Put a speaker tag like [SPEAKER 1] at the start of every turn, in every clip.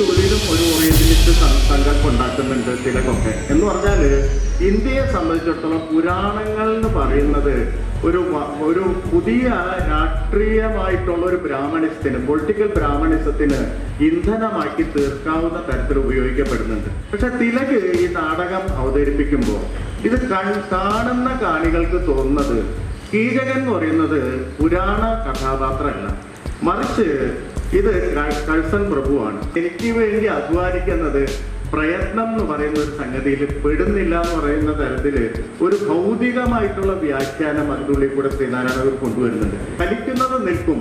[SPEAKER 1] ഇന്ത്യക്കുള്ളിലും ഒരു ഓറിയന്റലിസ്റ്റ് സങ്കല്പം ഉണ്ടാക്കുന്നുണ്ട് ചിലകൊക്കെ. എന്ന് പറഞ്ഞാൽ ഇന്ത്യയെ സംബന്ധിച്ചിടത്തോളം പുരാണങ്ങൾ എന്ന് പറയുന്നത് ഒരു പുതിയ രാഷ്ട്രീയമായിട്ടുള്ള ഒരു ബ്രാഹ്മണിസത്തിന്, പൊളിറ്റിക്കൽ ബ്രാഹ്മണിസത്തിന് ഇന്ധനമാക്കി തീർക്കാവുന്ന തരത്തിൽ ഉപയോഗിക്കപ്പെടുന്നുണ്ട്. പക്ഷെ തിലക് ഈ നാടകം അവതരിപ്പിക്കുമ്പോൾ ഇത് കാണുന്ന കാണികൾക്ക് തോന്നുന്നത് കീചകൻ എന്ന് പറയുന്നത് പുരാണ കഥാപാത്രമല്ല, മറിച്ച് ഇത് കഴ്സൺ പ്രഭുവാണ്. എനിക്ക് വേണ്ടി അധ്വാനിക്കുന്നത് പ്രയത്നം എന്ന് പറയുന്ന ഒരു സംഗതിയിൽ പെടുന്നില്ല എന്ന് പറയുന്ന തരത്തിൽ ഒരു ഭൗതികമായിട്ടുള്ള വ്യാഖ്യാനം അതിനുള്ളിൽ കൂടെ ശ്രീനാരായണഗുരു കൊണ്ടുവരുന്നുണ്ട്. കലിക്കുന്നത് നിൽക്കും,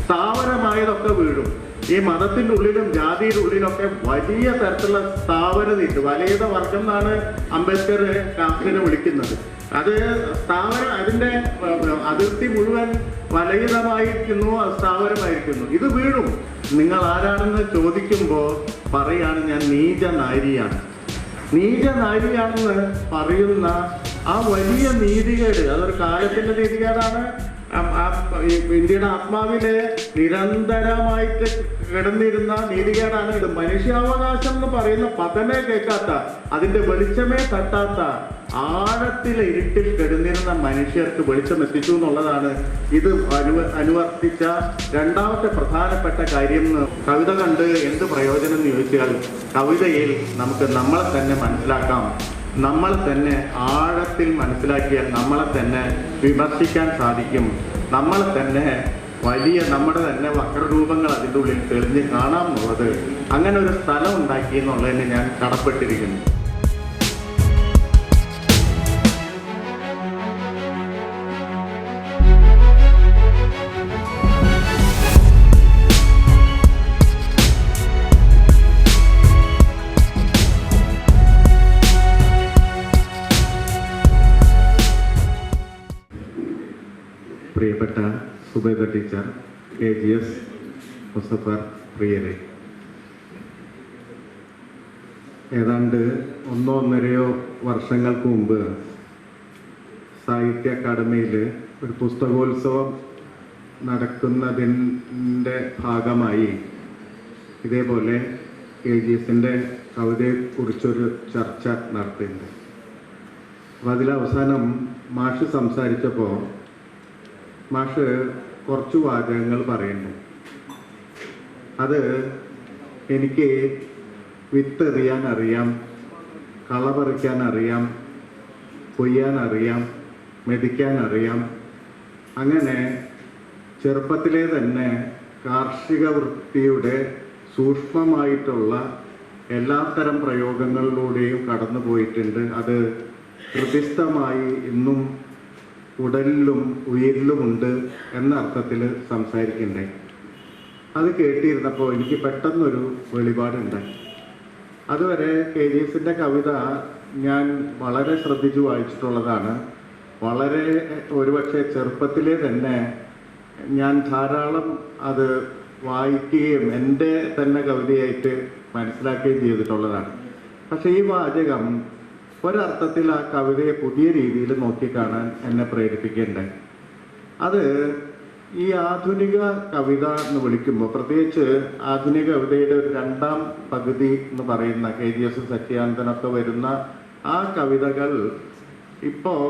[SPEAKER 1] സ്ഥാവരമായതൊക്കെ വീഴും. ഈ മതത്തിൻ്റെ ഉള്ളിലും ജാതിയുടെ ഉള്ളിലൊക്കെ വലിയ തരത്തിലുള്ള സ്ഥാവര നീട്ട്, വലയത വർഗം എന്നാണ് അംബേദ്കർ കാസ്റ്റിനെ വിളിക്കുന്നത്. അത് സ്ഥാവരം, അതിൻ്റെ അതിർത്തി മുഴുവൻ വലയിതമായിരിക്കുന്നു, സ്ഥാവരമായിരിക്കുന്നു. ഇത് വീഴും. നിങ്ങൾ ആരാണെന്ന് ചോദിക്കുമ്പോൾ പറയാണ് ഞാൻ നീച നാരിയാണ്. നീച നാരിയാണെന്ന് പറയുന്ന ആ വലിയ നീതികേട്, അതൊരു കാലത്തിൻ്റെ നീതികേടാണ്. ഇന്ത്യയുടെ ആത്മാവിലെ നിരന്തരമായിട്ട് കിടന്നിരുന്ന നീതികേടാണ് ഇത്. മനുഷ്യാവകാശം എന്ന് പറയുന്ന പദമേ കേൾക്കാത്ത, അതിന്റെ വെളിച്ചമേ തട്ടാത്ത ആഴത്തിലെ ഇരുട്ടിൽ കിടന്നിരുന്ന മനുഷ്യർക്ക് വെളിച്ചം എത്തിച്ചു എന്നുള്ളതാണ് ഇത് അനുവർത്തിച്ച രണ്ടാമത്തെ പ്രധാനപ്പെട്ട കാര്യം. കവിത കണ്ട് എന്ത് പ്രയോജനം എന്ന് ചോദിച്ചാൽ, കവിതയിൽ നമുക്ക് നമ്മളെ തന്നെ മനസ്സിലാക്കാം. നമ്മളെ തന്നെ ആഴത്തിൽ മനസ്സിലാക്കിയാൽ നമ്മളെ തന്നെ വിമർശിക്കാൻ സാധിക്കും. നമ്മളെ തന്നെ നമ്മുടെ തന്നെ വക്രരൂപങ്ങൾ അതിൻ്റെ ഉള്ളിൽ തെളിഞ്ഞ് കാണാം എന്നുള്ളത്, അങ്ങനെ ഒരു സ്ഥലം ഉണ്ടാക്കി എന്നുള്ളതിന് ഞാൻ കടപ്പെട്ടിരിക്കുന്നു. പ്രിയപ്പെട്ട സുബൈദ ടീച്ചർ, KGS മുസഫർ പ്രിയരെ, ഏതാണ്ട് 1-1.5 വർഷങ്ങൾക്ക് മുമ്പ് സാഹിത്യ അക്കാദമിയിൽ ഒരു പുസ്തകോത്സവം നടക്കുന്നതിൻ്റെ ഭാഗമായി ഇതേപോലെ KGSൻ്റെ കവിതയെക്കുറിച്ചൊരു ചർച്ച നടത്തിയിട്ടുണ്ട്. അപ്പോൾ അതിലവസാനം മാഷ് സംസാരിച്ചപ്പോൾ മാഷ് കുറച്ച് വാചകങ്ങൾ പറയുന്നു. അത് എനിക്ക് വിത്തെറിയാൻ അറിയാം, കള പറിക്കാൻ അറിയാം, കൊയ്യാൻ അറിയാം, മെതിക്കാൻ അറിയാം. അങ്ങനെ ചെറുപ്പത്തിലെ തന്നെ കാർഷിക വൃത്തിയുടെ സൂക്ഷ്മമായിട്ടുള്ള എല്ലാത്തരം പ്രയോഗങ്ങളിലൂടെയും കടന്നു പോയിട്ടുണ്ട്. അത് ഹൃദിസ്ഥമായി ഇന്നും ഉടലിലും ഉയിരിലുമുണ്ട് എന്ന അർത്ഥത്തിൽ സംസാരിക്കണ്ടേ. അത് കേട്ടിരുന്നപ്പോൾ എനിക്ക് പെട്ടെന്നൊരു വെളിപാടുണ്ടായി. അതുവരെ KGSൻ്റെ കവിത ഞാൻ വളരെ ശ്രദ്ധിച്ചു വായിച്ചിട്ടുള്ളതാണ്. വളരെ ഒരുപക്ഷെ ചെറുപ്പത്തിലെ തന്നെ ഞാൻ ധാരാളം അത് വായിക്കുകയും എൻ്റെ തന്നെ കവിതയായിട്ട് മനസ്സിലാക്കുകയും ചെയ്തിട്ടുള്ളതാണ്. പക്ഷേ ഈ വാചകം ഒരർത്ഥത്തിൽ ആ കവിതയെ പുതിയ രീതിയിൽ നോക്കിക്കാണാൻ എന്നെ പ്രേരിപ്പിക്കേണ്ടായി. അത് ഈ ആധുനിക കവിത എന്ന് വിളിക്കുമ്പോൾ, പ്രത്യേകിച്ച് ആധുനിക കവിതയുടെ ഒരു 2ാം പകുതി എന്ന് പറയുന്ന KGS സത്യാനന്ദനൊക്കെ വരുന്ന ആ കവിതകൾ ഇപ്പോൾ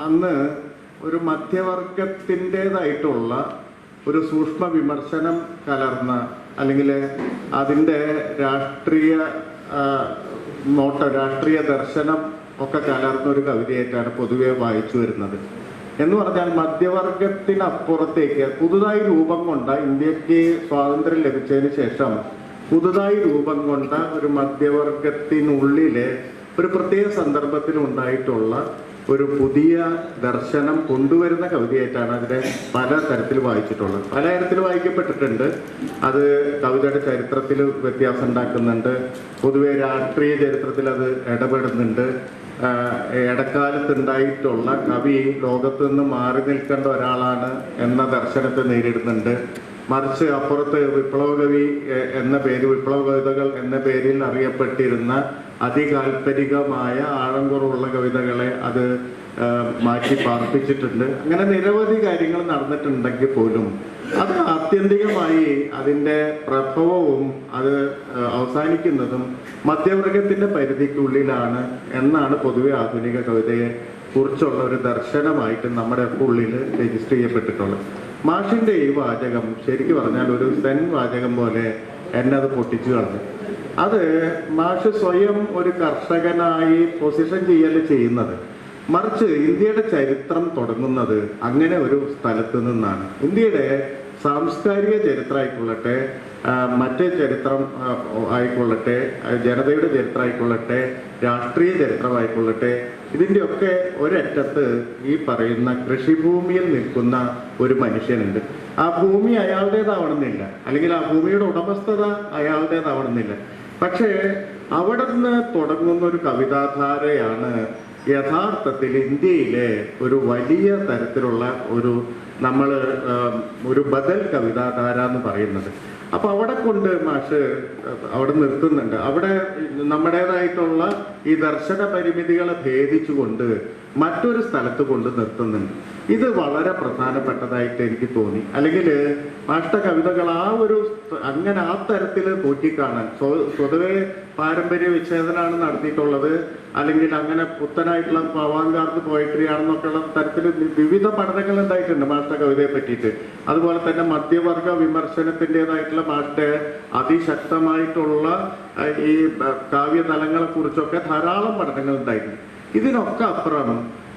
[SPEAKER 1] അന്ന് ഒരു മധ്യവർഗത്തിൻ്റേതായിട്ടുള്ള ഒരു സൂക്ഷ്മ വിമർശനം കലർന്ന, അല്ലെങ്കിൽ അതിൻ്റെ രാഷ്ട്രീയ രാഷ്ട്രീയ ദർശനം ഒക്കെ കലർന്ന ഒരു കവിതയായിട്ടാണ് പൊതുവെ വായിച്ചു വരുന്നത്. എന്ന് പറഞ്ഞാൽ മധ്യവർഗത്തിനപ്പുറത്തേക്ക് പുതുതായി രൂപം കൊണ്ട, ഇന്ത്യക്ക് സ്വാതന്ത്ര്യം ലഭിച്ചതിന് ശേഷം പുതുതായി രൂപം കൊണ്ട ഒരു മധ്യവർഗത്തിനുള്ളിലെ ഒരു പ്രത്യേക സന്ദർഭത്തിലുണ്ടായിട്ടുള്ള ഒരു പുതിയ ദർശനം കൊണ്ടുവരുന്ന കവിതയായിട്ടാണ് അതിനെ പല തരത്തിൽ വായിച്ചിട്ടുള്ളത്. പല തരത്തിൽ വായിക്കപ്പെട്ടിട്ടുണ്ട്. അത് കവിതയുടെ ചരിത്രത്തിൽ വ്യത്യാസം ഉണ്ടാക്കുന്നുണ്ട്. പൊതുവെ രാഷ്ട്രീയ ചരിത്രത്തിൽ അത് ഇടപെടുന്നുണ്ട്. ഇടക്കാലത്തുണ്ടായിട്ടുള്ള കവി ലോകത്തു നിന്ന് മാറി നിൽക്കേണ്ട ഒരാളാണ് എന്ന ദർശനത്തെ നേരിടുന്നുണ്ട്. മറിച്ച് അപ്പുറത്ത് വിപ്ലവകവി എന്ന പേര്, വിപ്ലവ കവിതകൾ എന്ന പേരിൽ അറിയപ്പെട്ടിരുന്ന അതികാൽപ്പരികമായ ആഴം കുറവുള്ള കവിതകളെ അത് മാറ്റി പാർപ്പിച്ചിട്ടുണ്ട്. അങ്ങനെ നിരവധി കാര്യങ്ങൾ നടന്നിട്ടുണ്ടെങ്കിൽ പോലും അത് ആത്യന്തികമായി അതിൻ്റെ പ്രഭവവും അത് അവസാനിക്കുന്നതും മധ്യവർഗത്തിന്റെ പരിധിക്കുള്ളിലാണ് എന്നാണ് പൊതുവെ ആധുനിക കവിതയെ കുറിച്ചുള്ള ഒരു ദർശനമായിട്ട് നമ്മുടെ ഉള്ളിൽ രജിസ്റ്റർ ചെയ്യപ്പെട്ടിട്ടുള്ളത്. മാഷിന്റെ ഈ വാചകം ശരിക്കും പറഞ്ഞാൽ ഒരു സെൻ വാചകം പോലെ എന്നെ അത് പൊട്ടിച്ചു കളഞ്ഞു. അത് മാഷ് സ്വയം ഒരു കർഷകനായി പൊസിഷൻ ചെയ്യല് ചെയ്യുന്നത്, മറിച്ച് ഇന്ത്യയുടെ ചരിത്രം തുടങ്ങുന്നത് അങ്ങനെ ഒരു സ്ഥലത്ത് നിന്നാണ്. ഇന്ത്യയുടെ സാംസ്കാരിക ചരിത്രമായിക്കൊള്ളട്ടെ, മറ്റേ ചരിത്രം ആയിക്കൊള്ളട്ടെ, ജനതയുടെ ചരിത്രമായിക്കൊള്ളട്ടെ, രാഷ്ട്രീയ ചരിത്രമായിക്കൊള്ളട്ടെ, ഇതിൻ്റെയൊക്കെ ഒരറ്റത്ത് ഈ പറയുന്ന കൃഷിഭൂമിയിൽ നിൽക്കുന്ന ഒരു മനുഷ്യനുണ്ട്. ആ ഭൂമി അയാളുടേതാവണമെന്നില്ല, അല്ലെങ്കിൽ ആ ഭൂമിയുടെ ഉടമസ്ഥത അയാളുടേതാവണമെന്നില്ല. പക്ഷേ അവിടെ നിന്ന് തുടങ്ങുന്ന ഒരു കവിതാധാരയാണ് യഥാർത്ഥത്തിൽ ഇന്ത്യയിലെ ഒരു വലിയ തരത്തിലുള്ള ഒരു ബദൽ കവിതാധാര എന്ന് പറയുന്നത്. അപ്പൊ അവിടെ കൊണ്ട് മാഷ് അവിടെ നിർത്തുന്നുണ്ട്. അവിടെ നമ്മുടേതായിട്ടുള്ള ഈ ദർശന പരിമിതികളെ ഭേദിച്ചുകൊണ്ട് മറ്റൊരു സ്ഥലത്ത് കൊണ്ട് നിർത്തുന്നുണ്ട്. ഇത് വളരെ പ്രധാനപ്പെട്ടതായിട്ട് എനിക്ക് തോന്നി. അല്ലെങ്കിൽ മാഷ്ട കവിതകൾ അങ്ങനെ ആ തരത്തിൽ നോക്കിക്കാണാൻ സ്വതവേ പാരമ്പര്യ വിച്ഛേദനമാണ് നടത്തിയിട്ടുള്ളത്, അല്ലെങ്കിൽ അങ്ങനെ പുത്തനായിട്ടുള്ള അവാങ്കാർഡ് പോയട്രി ആണെന്നൊക്കെയുള്ള തരത്തിൽ വിവിധ പഠനങ്ങൾ ഉണ്ടായിട്ടുണ്ട് മാഷ്ട കവിതയെ പറ്റിയിട്ട്. അതുപോലെ തന്നെ മധ്യവർഗ വിമർശനത്തിൻ്റെതായിട്ടുള്ള മാഷ്ട അതിശക്തമായിട്ടുള്ള ഈ കാവ്യതലങ്ങളെ കുറിച്ചൊക്കെ ധാരാളം പഠനങ്ങൾ ഉണ്ടായിട്ടുണ്ട്. ഇതിനൊക്കെ അപ്പുറം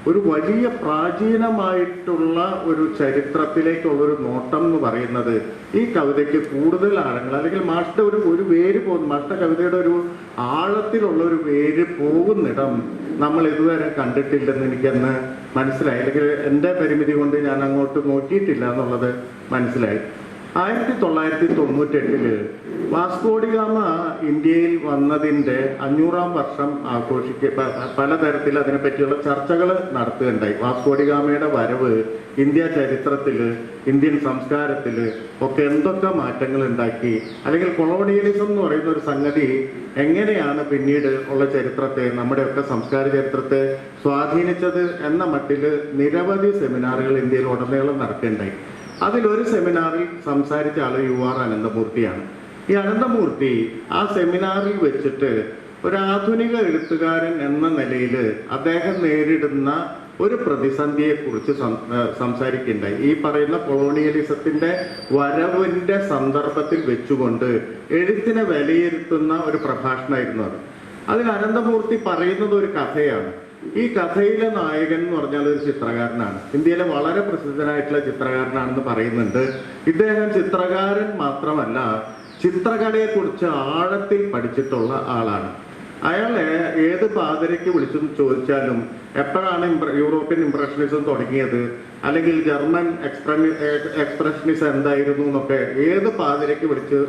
[SPEAKER 1] ഒരു വലിയ പ്രാചീനമായിട്ടുള്ള ഒരു ചരിത്രത്തിലേക്കുള്ളൊരു നോട്ടം എന്ന് പറയുന്നത് ഈ കവിതയ്ക്ക് കൂടുതൽ ആഴങ്ങൾ, അല്ലെങ്കിൽ മാഷ്ട ഒരു വേര് പോകുന്നു, മാഷ്ട കവിതയുടെ ഒരു ആഴത്തിലുള്ള ഒരു വേര് പോകുന്നിടം നമ്മൾ ഇതുവരെ കണ്ടിട്ടില്ലെന്ന് എനിക്കന്ന് മനസ്സിലായി. അല്ലെങ്കിൽ എൻ്റെ പരിമിതി കൊണ്ട് ഞാൻ അങ്ങോട്ട് നോക്കിയിട്ടില്ല എന്നുള്ളത് മനസ്സിലായി. 1998 വാസ്കോഡിഗാമ ഇന്ത്യയിൽ വന്നതിൻ്റെ 500-ാം വർഷം പലതരത്തിൽ അതിനെപ്പറ്റിയുള്ള ചർച്ചകൾ നടത്തുകയുണ്ടായി. വാസ്കോഡിഗാമയുടെ വരവ് ഇന്ത്യ ചരിത്രത്തിൽ, ഇന്ത്യൻ സംസ്കാരത്തിൽ ഒക്കെ എന്തൊക്കെ മാറ്റങ്ങൾ ഉണ്ടാക്കി, അല്ലെങ്കിൽ കൊളോണിയലിസം എന്ന് പറയുന്ന ഒരു സംഗതി എങ്ങനെയാണ് പിന്നീട് ഉള്ള ചരിത്രത്തെ, നമ്മുടെയൊക്കെ സംസ്കാര ചരിത്രത്തെ സ്വാധീനിച്ചത് എന്ന മട്ടിൽ നിരവധി സെമിനാറുകൾ ഇന്ത്യയിൽ ഉടനീളം നടക്കുകയുണ്ടായി. അതിലൊരു സെമിനാറിൽ സംസാരിച്ച ആൾ UR അനന്തമൂർത്തിയാണ്. ഈ അനന്തമൂർത്തി ആ സെമിനാറിൽ വെച്ചിട്ട് ഒരു ആധുനിക എഴുത്തുകാരൻ എന്ന നിലയിൽ അദ്ദേഹം നേരിടുന്ന ഒരു പ്രതിസന്ധിയെക്കുറിച്ച് സംസാരിക്കുകയുണ്ടായി. ഈ പറയുന്ന കൊളോണിയലിസത്തിന്റെ വരവിന്റെ സന്ദർഭത്തിൽ വെച്ചുകൊണ്ട് എഴുത്തിനെ വിലയിരുത്തുന്ന ഒരു പ്രഭാഷണമായിരുന്നു അത്. അതിൽ അനന്തമൂർത്തി പറയുന്നത് ഒരു കഥയാണ്. ഈ കഥയിലെ നായകൻ എന്ന് പറഞ്ഞാൽ ഒരു ചിത്രകാരനാണ്. ഇന്ത്യയിലെ വളരെ പ്രസിദ്ധനായിട്ടുള്ള ചിത്രകാരനാണെന്ന് പറയുന്നുണ്ട്. ഇദ്ദേഹം ചിത്രകാരൻ മാത്രമല്ല, ചിത്രകലയെക്കുറിച്ച് ആഴത്തിൽ പഠിച്ചിട്ടുള്ള ആളാണ്. അയാളെ ഏത് പാതിരയ്ക്ക് വിളിച്ചു ചോദിച്ചാലും എപ്പോഴാണ് യൂറോപ്യൻ ഇംപ്രഷനിസം തുടങ്ങിയത്, അല്ലെങ്കിൽ ജർമ്മൻ എക്സ്പ്രഷനിസം എന്തായിരുന്നു എന്നൊക്കെ ഏത് പാതിരയ്ക്ക് വിളിച്ച്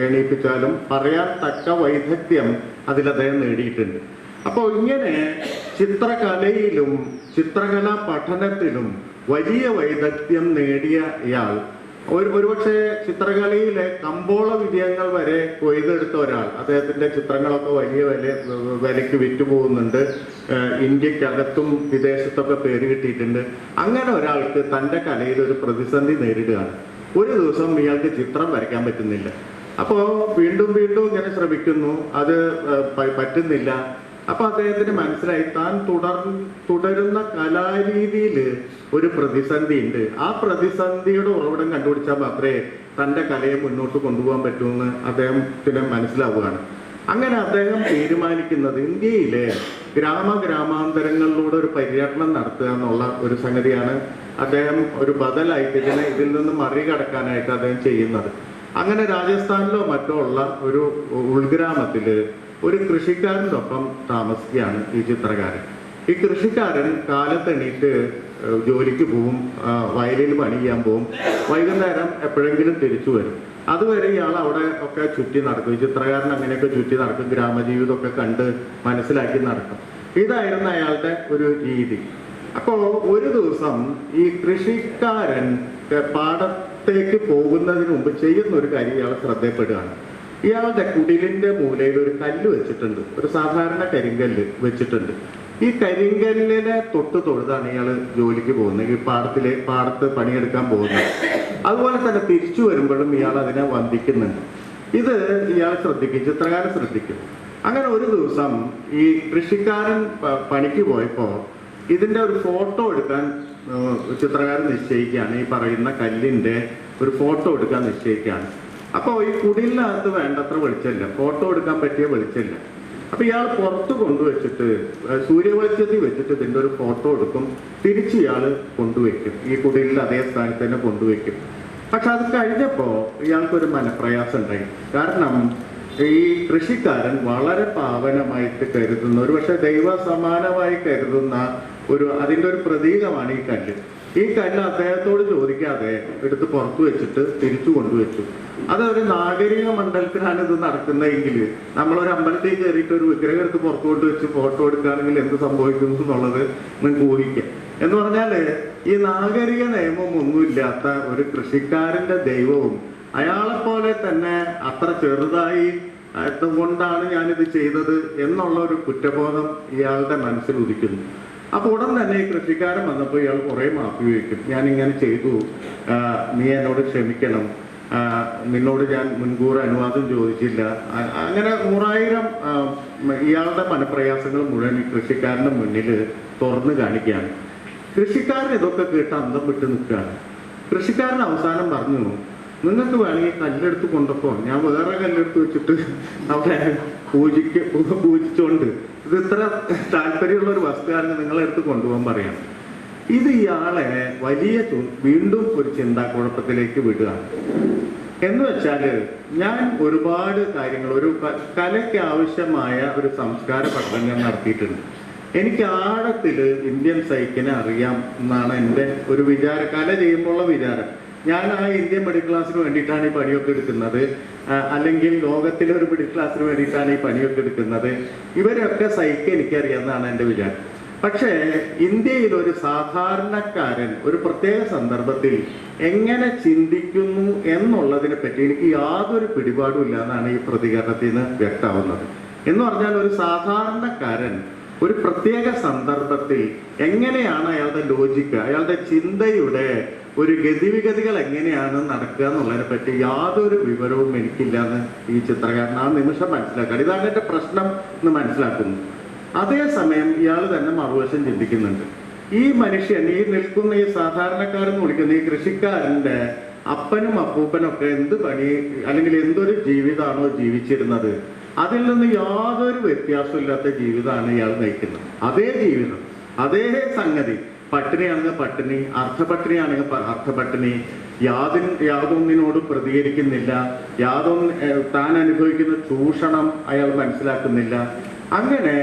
[SPEAKER 1] എണീപ്പിച്ചാലും പറയാൻ തക്ക വൈദഗ്ധ്യം അതിൽ അദ്ദേഹം നേടിയിട്ടുണ്ട്. അപ്പോൾ ഇങ്ങനെ ചിത്രകലയിലും ചിത്രകലാ പഠനത്തിലും വലിയ വൈദഗ്ധ്യം നേടിയ ഇയാൾ, ഒരുപക്ഷെ ചിത്രകലയിലെ കമ്പോള വിജയങ്ങൾ വരെ കൊയ്തെടുത്ത ഒരാൾ, അദ്ദേഹത്തിന്റെ ചിത്രങ്ങളൊക്കെ വലിയ വിലയ്ക്ക് വിറ്റുപോകുന്നുണ്ട്, ഇന്ത്യക്കകത്തും വിദേശത്തൊക്കെ പേര് കിട്ടിയിട്ടുണ്ട്. അങ്ങനെ ഒരാൾക്ക് തൻ്റെ കലയിൽ ഒരു പ്രതിസന്ധി നേരിടുകയാണ്. ഒരു ദിവസം ഇയാൾക്ക് ചിത്രം വരയ്ക്കാൻ പറ്റുന്നില്ല. അപ്പോൾ വീണ്ടും വീണ്ടും ഇങ്ങനെ ശ്രമിക്കുന്നു, അത് പറ്റുന്നില്ല. അപ്പൊ അദ്ദേഹത്തിന് മനസ്സിലായി താൻ തുടരുന്ന കലാരീതിയിൽ ഒരു പ്രതിസന്ധി ഉണ്ട്. ആ പ്രതിസന്ധിയുടെ ഉറവിടം കണ്ടുപിടിച്ചാൽ മാത്രമേ തൻ്റെ കലയെ മുന്നോട്ട് കൊണ്ടുപോകാൻ പറ്റൂന്ന് അദ്ദേഹത്തിന് മനസ്സിലാവുകയാണ്. അങ്ങനെ അദ്ദേഹം തീരുമാനിക്കുന്നത് ഇന്ത്യയിലെ ഗ്രാമാന്തരങ്ങളിലൂടെ ഒരു പര്യടനം നടത്തുക എന്നുള്ള ഒരു സംഗതിയാണ്. അദ്ദേഹം ഒരു ബദലായിട്ട് ഇതിൽ നിന്ന് മറികടക്കാനായിട്ട് അദ്ദേഹം ചെയ്യുന്നത്. അങ്ങനെ രാജസ്ഥാനിലോ മറ്റോ ഉള്ള ഒരു ഉൾഗ്രാമത്തില് ഒരു കൃഷിക്കാരൻ്റെ ഒപ്പം താമസിക്കുകയാണ് ഈ ചിത്രകാരൻ. ഈ കൃഷിക്കാരൻ കാലത്തെണീറ്റ് ജോലിക്ക് പോവും, വയലിൽ പണി ചെയ്യാൻ പോവും, വൈകുന്നേരം എപ്പോഴെങ്കിലും തിരിച്ചു വരും. അതുവരെ ഇയാൾ അവിടെ ഒക്കെ ചുറ്റി നടക്കും. ഈ ചിത്രകാരൻ അങ്ങനെയൊക്കെ ചുറ്റി നടക്കും, ഗ്രാമജീവിതമൊക്കെ കണ്ട് മനസ്സിലാക്കി നടക്കും. ഇതായിരുന്നു അയാളുടെ ഒരു രീതി. അപ്പോൾ ഒരു ദിവസം ഈ കൃഷിക്കാരൻ പാടത്തേക്ക് പോകുന്നതിന് മുമ്പ് ചെയ്യുന്ന ഒരു കാര്യം ഇയാൾ ശ്രദ്ധപ്പെടുകയാണ്. ഇയാളുടെ കുടിലിന്റെ മൂലയിൽ ഒരു കല്ല് വെച്ചിട്ടുണ്ട്, ഒരു സാധാരണ കരിങ്കല്ല് വെച്ചിട്ടുണ്ട്. ഈ കരിങ്കല്ലിനെ തൊഴുതാണ് ഇയാൾ ജോലിക്ക് പോകുന്നത്, ഈ പാടത്ത് പണിയെടുക്കാൻ പോകുന്നത്. അതുപോലെ തന്നെ തിരിച്ചു വരുമ്പോഴും ഇയാൾ അതിനെ വന്ദിക്കുന്നുണ്ട്. ഇത് ഇയാൾ ശ്രദ്ധിക്കും, ചിത്രകാരൻ ശ്രദ്ധിക്കും. അങ്ങനെ ഒരു ദിവസം ഈ കൃഷിക്കാരൻ പണിക്ക് പോയപ്പോൾ ഇതിൻ്റെ ഒരു ഫോട്ടോ എടുക്കാൻ ചിത്രകാരൻ നിശ്ചയിക്കുകയാണ്. ഈ പറയുന്ന കല്ലിൻ്റെ ഒരു ഫോട്ടോ എടുക്കാൻ നിശ്ചയിക്കുകയാണ്. അപ്പോൾ ഈ കുടിലിനകത്ത് വേണ്ടത്ര വെളിച്ചമില്ല, ഫോട്ടോ എടുക്കാൻ പറ്റിയ വെളിച്ചമില്ല. അപ്പോൾ ഇയാൾ പുറത്ത് കൊണ്ടുവച്ചിട്ട് സൂര്യവെളിച്ചത്തിൽ വെച്ചിട്ട് ഇതിൻ്റെ ഒരു ഫോട്ടോ എടുക്കും, തിരിച്ച് ഇയാൾ കൊണ്ടുവയ്ക്കും, ഈ കുടിലിൽ അതേ സ്ഥാനത്ത് തന്നെ കൊണ്ടുവയ്ക്കും. പക്ഷെ അത് കഴിഞ്ഞപ്പോൾ ഇയാൾക്കൊരു മനപ്രയാസം ഉണ്ടായി. കാരണം ഈ കൃഷിക്കാരൻ വളരെ പാവനമായിട്ട് കരുതുന്ന, ഒരു പക്ഷെ ദൈവ സമാനമായി കരുതുന്ന അതിൻ്റെ ഒരു പ്രതീകമാണ് ഈ കല്ല്. ഈ കല്ല് അദ്ദേഹത്തോട് ചോദിക്കാതെ എടുത്ത് പുറത്തു വെച്ചിട്ട് തിരിച്ചു കൊണ്ടുവച്ചു. അതൊരു നാഗരിക മണ്ഡലത്തിലാണ് ഇത് നടക്കുന്നതെങ്കിൽ നമ്മളൊരു അമ്പലത്തിൽ കയറിയിട്ട് ഒരു വിഗ്രഹം എടുത്ത് പുറത്തു കൊണ്ടുവച്ച് ഫോട്ടോ എടുക്കുകയാണെങ്കിൽ എന്ത് സംഭവിക്കുന്നു എന്നുള്ളത് നിങ്ങൾക്ക് ഊഹിക്കാം. എന്ന് പറഞ്ഞാൽ ഈ നാഗരിക നിയമമൊന്നുമില്ലാത്ത ഒരു കൃഷിക്കാരന്റെ ദൈവവും അയാളെപ്പോലെ തന്നെ അത്ര ചെറുതായി കൊണ്ടാണ് ഞാനിത് ചെയ്തത് എന്നുള്ള ഒരു കുറ്റബോധം ഇയാളുടെ മനസ്സിൽ ഉദിക്കുന്നു. അപ്പോൾ ഉടൻ തന്നെ ഈ കൃഷിക്കാരൻ വന്നപ്പോൾ ഇയാൾ കുറേ മാപ്പി ചോദിക്കും. ഞാനിങ്ങനെ ചെയ്തു, നീ എന്നോട് ക്ഷമിക്കണം, നിന്നോട് ഞാൻ മുൻകൂർ അനുവാദം ചോദിച്ചില്ല. അങ്ങനെ 100,000 ഇയാളുടെ മനപ്രയാസങ്ങൾ മുഴുവൻ ഈ കൃഷിക്കാരൻ്റെ മുന്നിൽ തുറന്നു കാണിക്കുകയാണ്. കൃഷിക്കാരൻ ഇതൊക്കെ കേട്ട് അന്തം വിട്ട് നിൽക്കുകയാണ്. കൃഷിക്കാരൻ അവസാനം പറഞ്ഞു, നിങ്ങൾക്ക് വേണമെങ്കിൽ കല്ലെടുത്ത് കൊണ്ടപ്പോൾ ഞാൻ വേറെ കല്ലെടുത്ത് വെച്ചിട്ട് അവിടെ പൂജിച്ചുകൊണ്ട് ഇത് ഇത്ര താല്പര്യമുള്ള ഒരു വസ്തുവാണെന്ന് നിങ്ങളെടുത്ത് കൊണ്ടുപോകാൻ പറയാം. ഇത് ഇയാളെ വലിയ വീണ്ടും ഒരു ചിന്താക്കുഴപ്പത്തിലേക്ക് വിടുകയാണ്. എന്ന് വെച്ചാൽ ഞാൻ ഒരുപാട് കാര്യങ്ങൾ, ഒരു കലയ്ക്ക് ആവശ്യമായ ഒരു സംസ്കാര പഠനം ഞാൻ നടത്തിയിട്ടുണ്ട്. എനിക്ക് ആഴത്തിൽ ഇന്ത്യൻ സൈക്കിനെ അറിയാം എന്നാണ് എൻ്റെ ഒരു വിചാരം. കല ചെയ്യുമ്പോഴുള്ള വിചാരം. ഞാൻ ആ ഇന്ത്യൻ മിഡിൽ ക്ലാസ്സിന് വേണ്ടിയിട്ടാണ് ഈ പണിയൊക്കെ എടുക്കുന്നത്, അല്ലെങ്കിൽ ലോകത്തിലെ ഒരു മിഡിൽ ക്ലാസ്സിന് വേണ്ടിയിട്ടാണ് ഈ പണിയൊക്കെ എടുക്കുന്നത്. ഇവരൊക്കെ സൈക്ക് എനിക്കറിയാമെന്നാണ് എൻ്റെ വിചാരം. പക്ഷേ ഇന്ത്യയിൽ ഒരു സാധാരണക്കാരൻ ഒരു പ്രത്യേക സന്ദർഭത്തിൽ എങ്ങനെ ചിന്തിക്കുന്നു എന്നുള്ളതിനെ പറ്റി എനിക്ക് യാതൊരു പിടിപാടും ഇല്ല എന്നാണ് ഈ പ്രതികരണത്തിൽ നിന്ന് വ്യക്തമാവുന്നത്. എന്ന് പറഞ്ഞാൽ ഒരു സാധാരണക്കാരൻ ഒരു പ്രത്യേക സന്ദർഭത്തിൽ എങ്ങനെയാണ് അയാളുടെ ലോജിക്ക്, അയാളുടെ ചിന്തയുടെ ഒരു ഗതിവിഗതികൾ എങ്ങനെയാണ് നടക്കുക എന്നുള്ളതിനെ പറ്റി യാതൊരു വിവരവും എനിക്കില്ലാന്ന് ഈ ചിത്രകാരൻ ആ നിമിഷം മനസ്സിലാക്കാൻ, ഇതാണ് എൻ്റെ പ്രശ്നം എന്ന് മനസ്സിലാക്കുന്നു. അതേസമയം ഇയാൾ തന്നെ മറുവശം ചിന്തിക്കുന്നുണ്ട്. ഈ മനുഷ്യൻ, ഈ നിൽക്കുന്ന ഈ സാധാരണക്കാരെന്ന് വിളിക്കുന്ന ഈ കൃഷിക്കാരൻ്റെ അപ്പനും അപ്പൂപ്പനും ഒക്കെ എന്ത് പണി അല്ലെങ്കിൽ എന്തൊരു ജീവിതമാണോ ജീവിച്ചിരുന്നത്, അതിൽ നിന്ന് യാതൊരു വ്യത്യാസമില്ലാത്ത ജീവിതമാണ് ഇയാൾ നയിക്കുന്നത്. അതേ ജീവിതം, അതേ സംഗതി. പട്ടിണിയാണെങ്കിൽ പട്ടിണി, അർദ്ധപട്ടിണിയാണെങ്കിൽ അർദ്ധപട്ടിണി, യാതൊന്നിനോടും പ്രതികരിക്കുന്നില്ല, താൻ അനുഭവിക്കുന്ന ചൂഷണം അയാൾ മനസ്സിലാക്കുന്നില്ല. അങ്ങനെ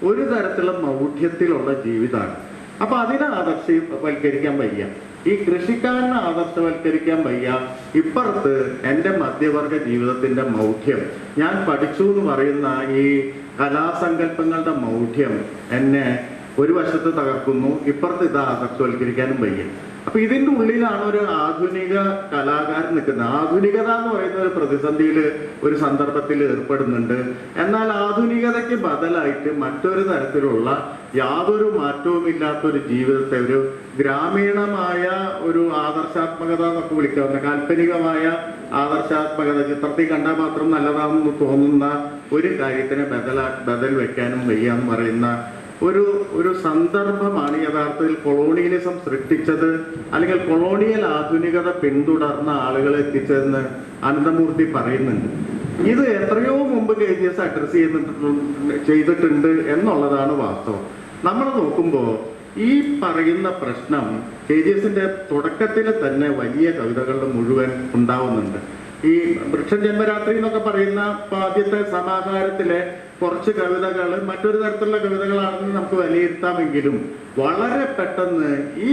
[SPEAKER 1] ഒരു തരത്തിലുള്ള മൗഢ്യത്തിലുള്ള ജീവിതമാണ്. അപ്പൊ അതിനെ ആദർശവൽക്കരിക്കാൻ വയ്യ, ഈ കൃഷിക്കാരനെ ആദർശവൽക്കരിക്കാൻ വയ്യ. ഇപ്പുറത്ത് എൻ്റെ മധ്യവർഗ ജീവിതത്തിന്റെ മൗഢ്യം, ഞാൻ പഠിച്ചു എന്ന് പറയുന്ന ഈ കലാസങ്കല്പങ്ങളുടെ മൗഢ്യം എന്നെ ഒരു വശത്ത് തകർക്കുന്നു, ഇപ്പുറത്ത് ഇത് ആദർശവൽക്കരിക്കാനും വയ്യ. അപ്പൊ ഇതിൻ്റെ ഉള്ളിലാണ് ഒരു ആധുനിക കലാകാരൻ നിൽക്കുന്നത്. ആധുനികത എന്ന് പറയുന്ന ഒരു പ്രതിസന്ധിയിൽ, ഒരു സന്ദർഭത്തിൽ ഏർപ്പെടുന്നുണ്ട്. എന്നാൽ ആധുനികതയ്ക്ക് ബദലായിട്ട് മറ്റൊരു തരത്തിലുള്ള യാതൊരു മാറ്റവുമില്ലാത്തൊരു ജീവിതത്തെ, ഒരു ഗ്രാമീണമായ ഒരു ആദർശാത്മകത എന്നൊക്കെ വിളിക്കാവുന്ന, കാൽപ്പനികമായ ആദർശാത്മകത, ചിത്രത്തിൽ കണ്ടാൽ മാത്രം നല്ലതാണെന്ന് തോന്നുന്ന ഒരു കാര്യത്തിന് ബദൽ വെക്കാനും വയ്യ എന്ന് പറയുന്ന ഒരു സന്ദർഭമാണ് യഥാർത്ഥത്തിൽ കൊളോണിയലിസം സൃഷ്ടിച്ചത്, അല്ലെങ്കിൽ കൊളോണിയൽ ആധുനികത പിന്തുടർന്ന ആളുകളെ എത്തിച്ചതെന്ന് അനന്തമൂർത്തി പറയുന്നുണ്ട്. ഇത് എത്രയോ മുമ്പ് KGS അഡ്രസ് ചെയ്തിട്ടുണ്ട് എന്നുള്ളതാണ് വാസ്തവം. നമ്മൾ നോക്കുമ്പോൾ ഈ പറയുന്ന പ്രശ്നം KGSന്റെ തുടക്കത്തിൽ തന്നെ വലിയ കവിതകളുടെ മുഴുവൻ ഉണ്ടാവുന്നുണ്ട്. ഈ വൃക്ഷം ജന്മരാത്രി എന്നൊക്കെ പറയുന്ന ആദ്യത്തെ സമാഹാരത്തിലെ കുറച്ച് കവിതകൾ മറ്റൊരു തരത്തിലുള്ള കവിതകളാണെന്ന് നമുക്ക് വിലയിരുത്താമെങ്കിലും വളരെ പെട്ടെന്ന് ഈ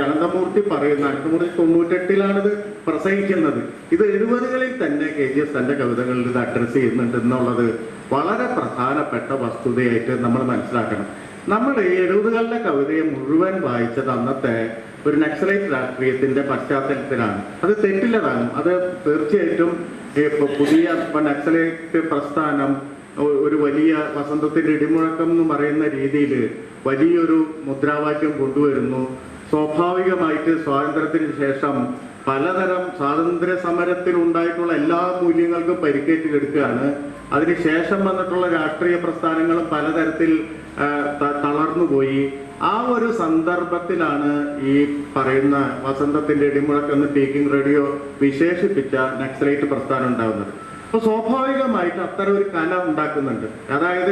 [SPEAKER 1] അനന്തമൂർത്തി 98-ലാണിത് പ്രസംഗിക്കുന്നത്. ഇത് 70-കളിൽ തന്നെ KGS തന്റെ കവിതകളിൽ ഇത് അഡ്രസ് ചെയ്യുന്നുണ്ട് എന്നുള്ളത് വളരെ പ്രധാനപ്പെട്ട വസ്തുതയായിട്ട് നമ്മൾ മനസ്സിലാക്കണം. നമ്മൾ 70-കളിലെ കവിതയെ മുഴുവൻ വായിച്ചത് അന്നത്തെ ഒരു നക്സലൈറ്റ് രാഷ്ട്രീയത്തിന്റെ പശ്ചാത്തലത്തിലാണ്. അത് തെറ്റില്ലതാണ്. അത് തീർച്ചയായിട്ടും പുതിയ നക്സലൈറ്റ് പ്രസ്ഥാനം ഒരു വലിയ വസന്തത്തിന്റെ ഇടിമുഴക്കം എന്ന് പറയുന്ന രീതിയിൽ വലിയൊരു മുദ്രാവാക്യം കൊണ്ടുവരുന്നു. സ്വാഭാവികമായിട്ട് സ്വാതന്ത്ര്യത്തിന് ശേഷം പലതരം സ്വാതന്ത്ര്യ സമരത്തിൽ ഉണ്ടായിട്ടുള്ള എല്ലാ മൂല്യങ്ങൾക്കും പരിക്കേറ്റ് കിടക്കുകയാണ്. അതിനുശേഷം വന്നിട്ടുള്ള രാഷ്ട്രീയ പ്രസ്ഥാനങ്ങളും പലതരത്തിൽ തളർന്നുപോയി. ആ ഒരു സന്ദർഭത്തിലാണ് ഈ പറയുന്ന വസന്തത്തിന്റെ ഇടിമുഴക്കെന്ന് പീക്കിംഗ് റേഡിയോ വിശേഷിപ്പിച്ച നക്സലൈറ്റ് പ്രസ്ഥാനം ഉണ്ടാകുന്നത്. അപ്പൊ സ്വാഭാവികമായിട്ട് അത്തരം ഒരു കല ഉണ്ടാക്കുന്നുണ്ട്. അതായത്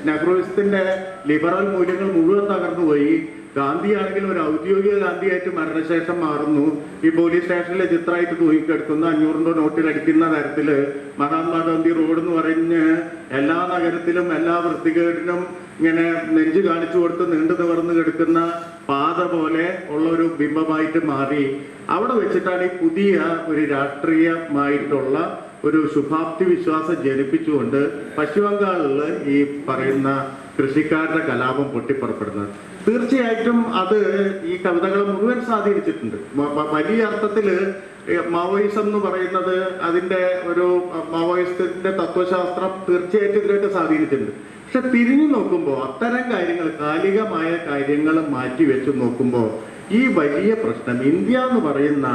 [SPEAKER 1] നെഹ്റുവിസത്തിന്റെ ലിബറൽ മൂല്യങ്ങൾ മുഴുവൻ തകർന്നുപോയി. ഗാന്ധിയാണെങ്കിൽ ഒരു ഔദ്യോഗിക ഗാന്ധിയായിട്ട് മരണശേഷം മാറുന്നു. ഈ പോലീസ് സ്റ്റേഷനിലെ ചിത്രമായിട്ട് തൂങ്ങിക്കെടുക്കുന്നു. 500 നോട്ടിൽ അടിക്കുന്ന തരത്തില് മഹാത്മാഗാന്ധി റോഡ് എന്ന് പറഞ്ഞ് എല്ലാ നഗരത്തിലും എല്ലാ വൃത്തികേടിനും ഇങ്ങനെ നെഞ്ചു കാണിച്ചു കൊടുത്ത് നീണ്ടു നിവർന്ന് കിടക്കുന്ന പാത പോലെ ഉള്ള ഒരു ബിംബമായിട്ട് മാറി. അവിടെ വെച്ചിട്ടാണ് ഈ പുതിയ ഒരു രാഷ്ട്രീയമായിട്ടുള്ള ഒരു ശുഭാപ്തി വിശ്വാസം ജനിപ്പിച്ചുകൊണ്ട് പശ്ചിമബംഗാളിൽ ഈ പറയുന്ന കൃഷിക്കാരുടെ കലാപം പൊട്ടിപ്പുറപ്പെടുന്നത്. തീർച്ചയായിട്ടും അത് ഈ കവിതകളെ മുഴുവൻ സ്വാധീനിച്ചിട്ടുണ്ട്. വലിയ അർത്ഥത്തില് മാവോയിസം എന്ന് പറയുന്നത് അതിന്റെ ഒരു മാവോയിസത്തിന്റെ തത്വശാസ്ത്രം തീർച്ചയായിട്ടും ഇതിലേക്ക് സ്വാധീനിച്ചിട്ടുണ്ട്. പക്ഷെ തിരിഞ്ഞു നോക്കുമ്പോൾ അത്തരം കാര്യങ്ങൾ, കാലികമായ കാര്യങ്ങൾ മാറ്റി വെച്ച് നോക്കുമ്പോൾ ഈ വലിയ പ്രശ്നം ഇന്ത്യ എന്ന് പറയുന്ന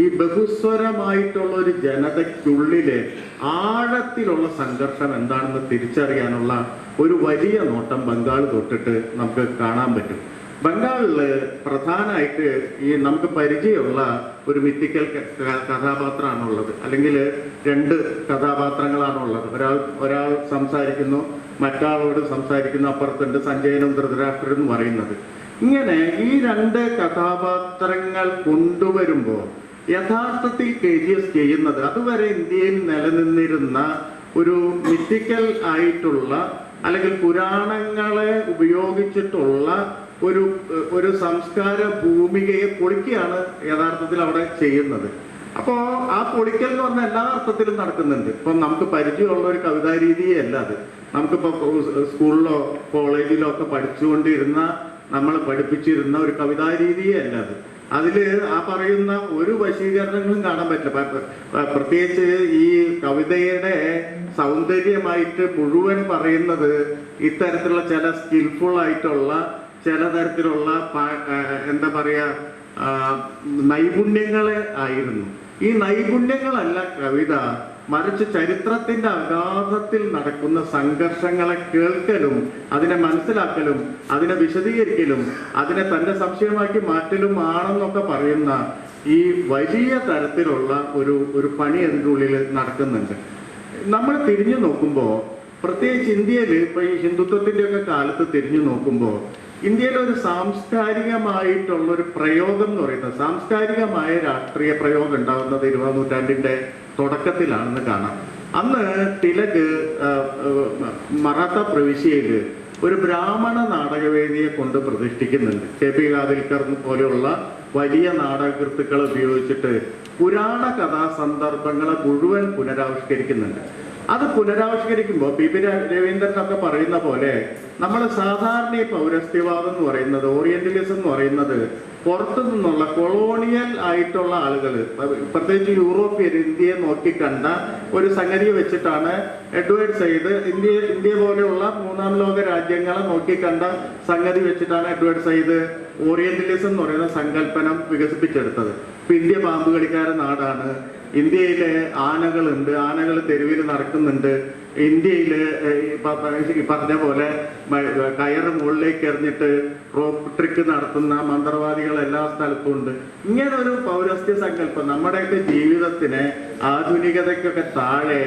[SPEAKER 1] ഈ ബഹുസ്വരമായിട്ടുള്ള ഒരു ജനതയ്ക്കുള്ളിലെ ആഴത്തിലുള്ള സംഘർഷം എന്താണെന്ന് തിരിച്ചറിയാനുള്ള ഒരു വലിയ നോട്ടം ബംഗാൾ തൊട്ടിട്ട് നമുക്ക് കാണാൻ പറ്റും. ബംഗാളില് പ്രധാനമായിട്ട് ഈ നമുക്ക് പരിചയമുള്ള ഒരു മിത്തിക്കൽ കഥാപാത്രമാണുള്ളത്, അല്ലെങ്കിൽ 2 കഥാപാത്രങ്ങളാണുള്ളത്. ഒരാൾ സംസാരിക്കുന്നു, മറ്റാളോട് സംസാരിക്കുന്നു, അപ്പുറത്തുണ്ട് സഞ്ജയനും ധൃതരാഷ്ട്രനും എന്ന് പറയുന്നത്. ഇങ്ങനെ ഈ 2 കഥാപാത്രങ്ങൾ കൊണ്ടുവരുമ്പോൾ യഥാർത്ഥത്തിൽ KGS ചെയ്യുന്നത് അതുവരെ ഇന്ത്യയിൽ നിലനിന്നിരുന്ന ഒരു മിത്തിക്കൽ ആയിട്ടുള്ള അല്ലെങ്കിൽ പുരാണങ്ങളെ ഉപയോഗിച്ചിട്ടുള്ള ഒരു സംസ്കാര ഭൂമികയെ പൊളിക്കുകയാണ് യഥാർത്ഥത്തിൽ അവിടെ ചെയ്യുന്നത്. അപ്പോ ആ പൊളിക്കൽ എന്ന് പറഞ്ഞാൽ എല്ലാ അർത്ഥത്തിലും നടക്കുന്നുണ്ട്. ഇപ്പം നമുക്ക് പരിചയമുള്ള ഒരു കവിതാ രീതിയേ അല്ല അത്. നമുക്കിപ്പോ സ്കൂളിലോ കോളേജിലോ ഒക്കെ പഠിച്ചുകൊണ്ടിരുന്ന, നമ്മൾ പഠിപ്പിച്ചിരുന്ന ഒരു കവിതാ രീതിയേ അല്ല അത്. അതില് ആ പറയുന്ന ഒരു വശീകരണങ്ങളും കാണാൻ പറ്റില്ല. പ്രത്യേകിച്ച് ഈ കവിതയുടെ സൗന്ദര്യമായിട്ട് മുഴുവൻ പറയുന്നത് ഇത്തരത്തിലുള്ള ചില സ്കിൽഫുൾ ആയിട്ടുള്ള ചില തരത്തിലുള്ള എന്താ പറയാ നൈപുണ്യങ്ങളെ ആയിരുന്നു. ഈ നൈപുണ്യങ്ങളല്ല കവിത, മറിച്ച് ചരിത്രത്തിന്റെ അഗാധത്തിൽ നടക്കുന്ന സംഘർഷങ്ങളെ കേൾക്കലും അതിനെ മനസ്സിലാക്കലും അതിനെ വിശദീകരിക്കലും അതിനെ തന്റെ സംശയമാക്കി മാറ്റലും ആണെന്നൊക്കെ പറയുന്ന ഈ വലിയ തരത്തിലുള്ള ഒരു പണി അതിൻ്റെ ഉള്ളിൽ നടക്കുന്നുണ്ട്. നമ്മൾ തിരിഞ്ഞു നോക്കുമ്പോൾ, പ്രത്യേകിച്ച് ഇന്ത്യയിൽ ഇപ്പൊ ഈ ഹിന്ദുത്വത്തിന്റെ ഒക്കെ കാലത്ത് തിരിഞ്ഞു നോക്കുമ്പോൾ ഇന്ത്യയിലെ ഒരു സാംസ്കാരികമായിട്ടുള്ള ഒരു പ്രയോഗം എന്ന് പറയുന്നത്, സാംസ്കാരികമായ രാഷ്ട്രീയ പ്രയോഗം ഉണ്ടാകുന്നത് 20ാം നൂറ്റാണ്ടിന്റെ തുടക്കത്തിലാണെന്ന് കാണാം. അന്ന് തിലക് മറാത്ത പ്രവിശ്യയില് ഒരു ബ്രാഹ്മണ നാടകവേദിയെ കൊണ്ട് പ്രതിഷ്ഠിക്കുന്നുണ്ട്. KP കാതിൽക്കർ പോലെയുള്ള വലിയ നാടകകൃത്തുക്കളെ ഉപയോഗിച്ചിട്ട് പുരാണ കഥാസന്ദർഭങ്ങളെ മുഴുവൻ പുനരാവിഷ്കരിക്കുന്നുണ്ട്. അത് പുനരാവിഷ്കരിക്കുമ്പോൾ PP രവീന്ദ്രനൊക്കെ പറയുന്ന പോലെ നമ്മൾ സാധാരണ ഈ പൗരസ്ത്യവാദം എന്ന് പറയുന്നത്, ഓറിയന്റലിസം എന്ന് പറയുന്നത് പുറത്തു നിന്നുള്ള കൊളോണിയൽ ആയിട്ടുള്ള ആളുകൾ, പ്രത്യേകിച്ച് യൂറോപ്യൻ ഇന്ത്യയെ നോക്കിക്കണ്ട ഒരു സംഗതിയെ വെച്ചിട്ടാണ് എഡ്വേർഡ് സയ്യിദ് ഇന്ത്യ പോലെയുള്ള 3ാം ലോക രാജ്യങ്ങളെ നോക്കിക്കണ്ട സംഗതി വെച്ചിട്ടാണ് എഡ്വേർഡ് സയ്യിദ് ഓറിയന്റലിസം എന്ന് പറയുന്ന സങ്കല്പനം വികസിപ്പിച്ചെടുത്തത്. ഇപ്പൊ ഇന്ത്യ പാമ്പ് കളിക്കാരൻ നാടാണ്, ഇന്ത്യയിലെ ആനകളുണ്ട്, ആനകൾ തെരുവിൽ നടക്കുന്നുണ്ട്, ഇന്ത്യയില് ഈ പറഞ്ഞ പോലെ കയറ് മുകളിലേക്ക് എറിഞ്ഞിട്ട് റോപ്പ് ട്രിക്ക് നടത്തുന്ന മന്ത്രവാദികൾ എല്ലാ സ്ഥലത്തും ഉണ്ട്. ഇങ്ങനെ ഒരു പൗരസ്ത്യ സങ്കല്പം നമ്മുടെയൊക്കെ ജീവിതത്തിന് ആധുനികതയ്ക്കൊക്കെ താഴെ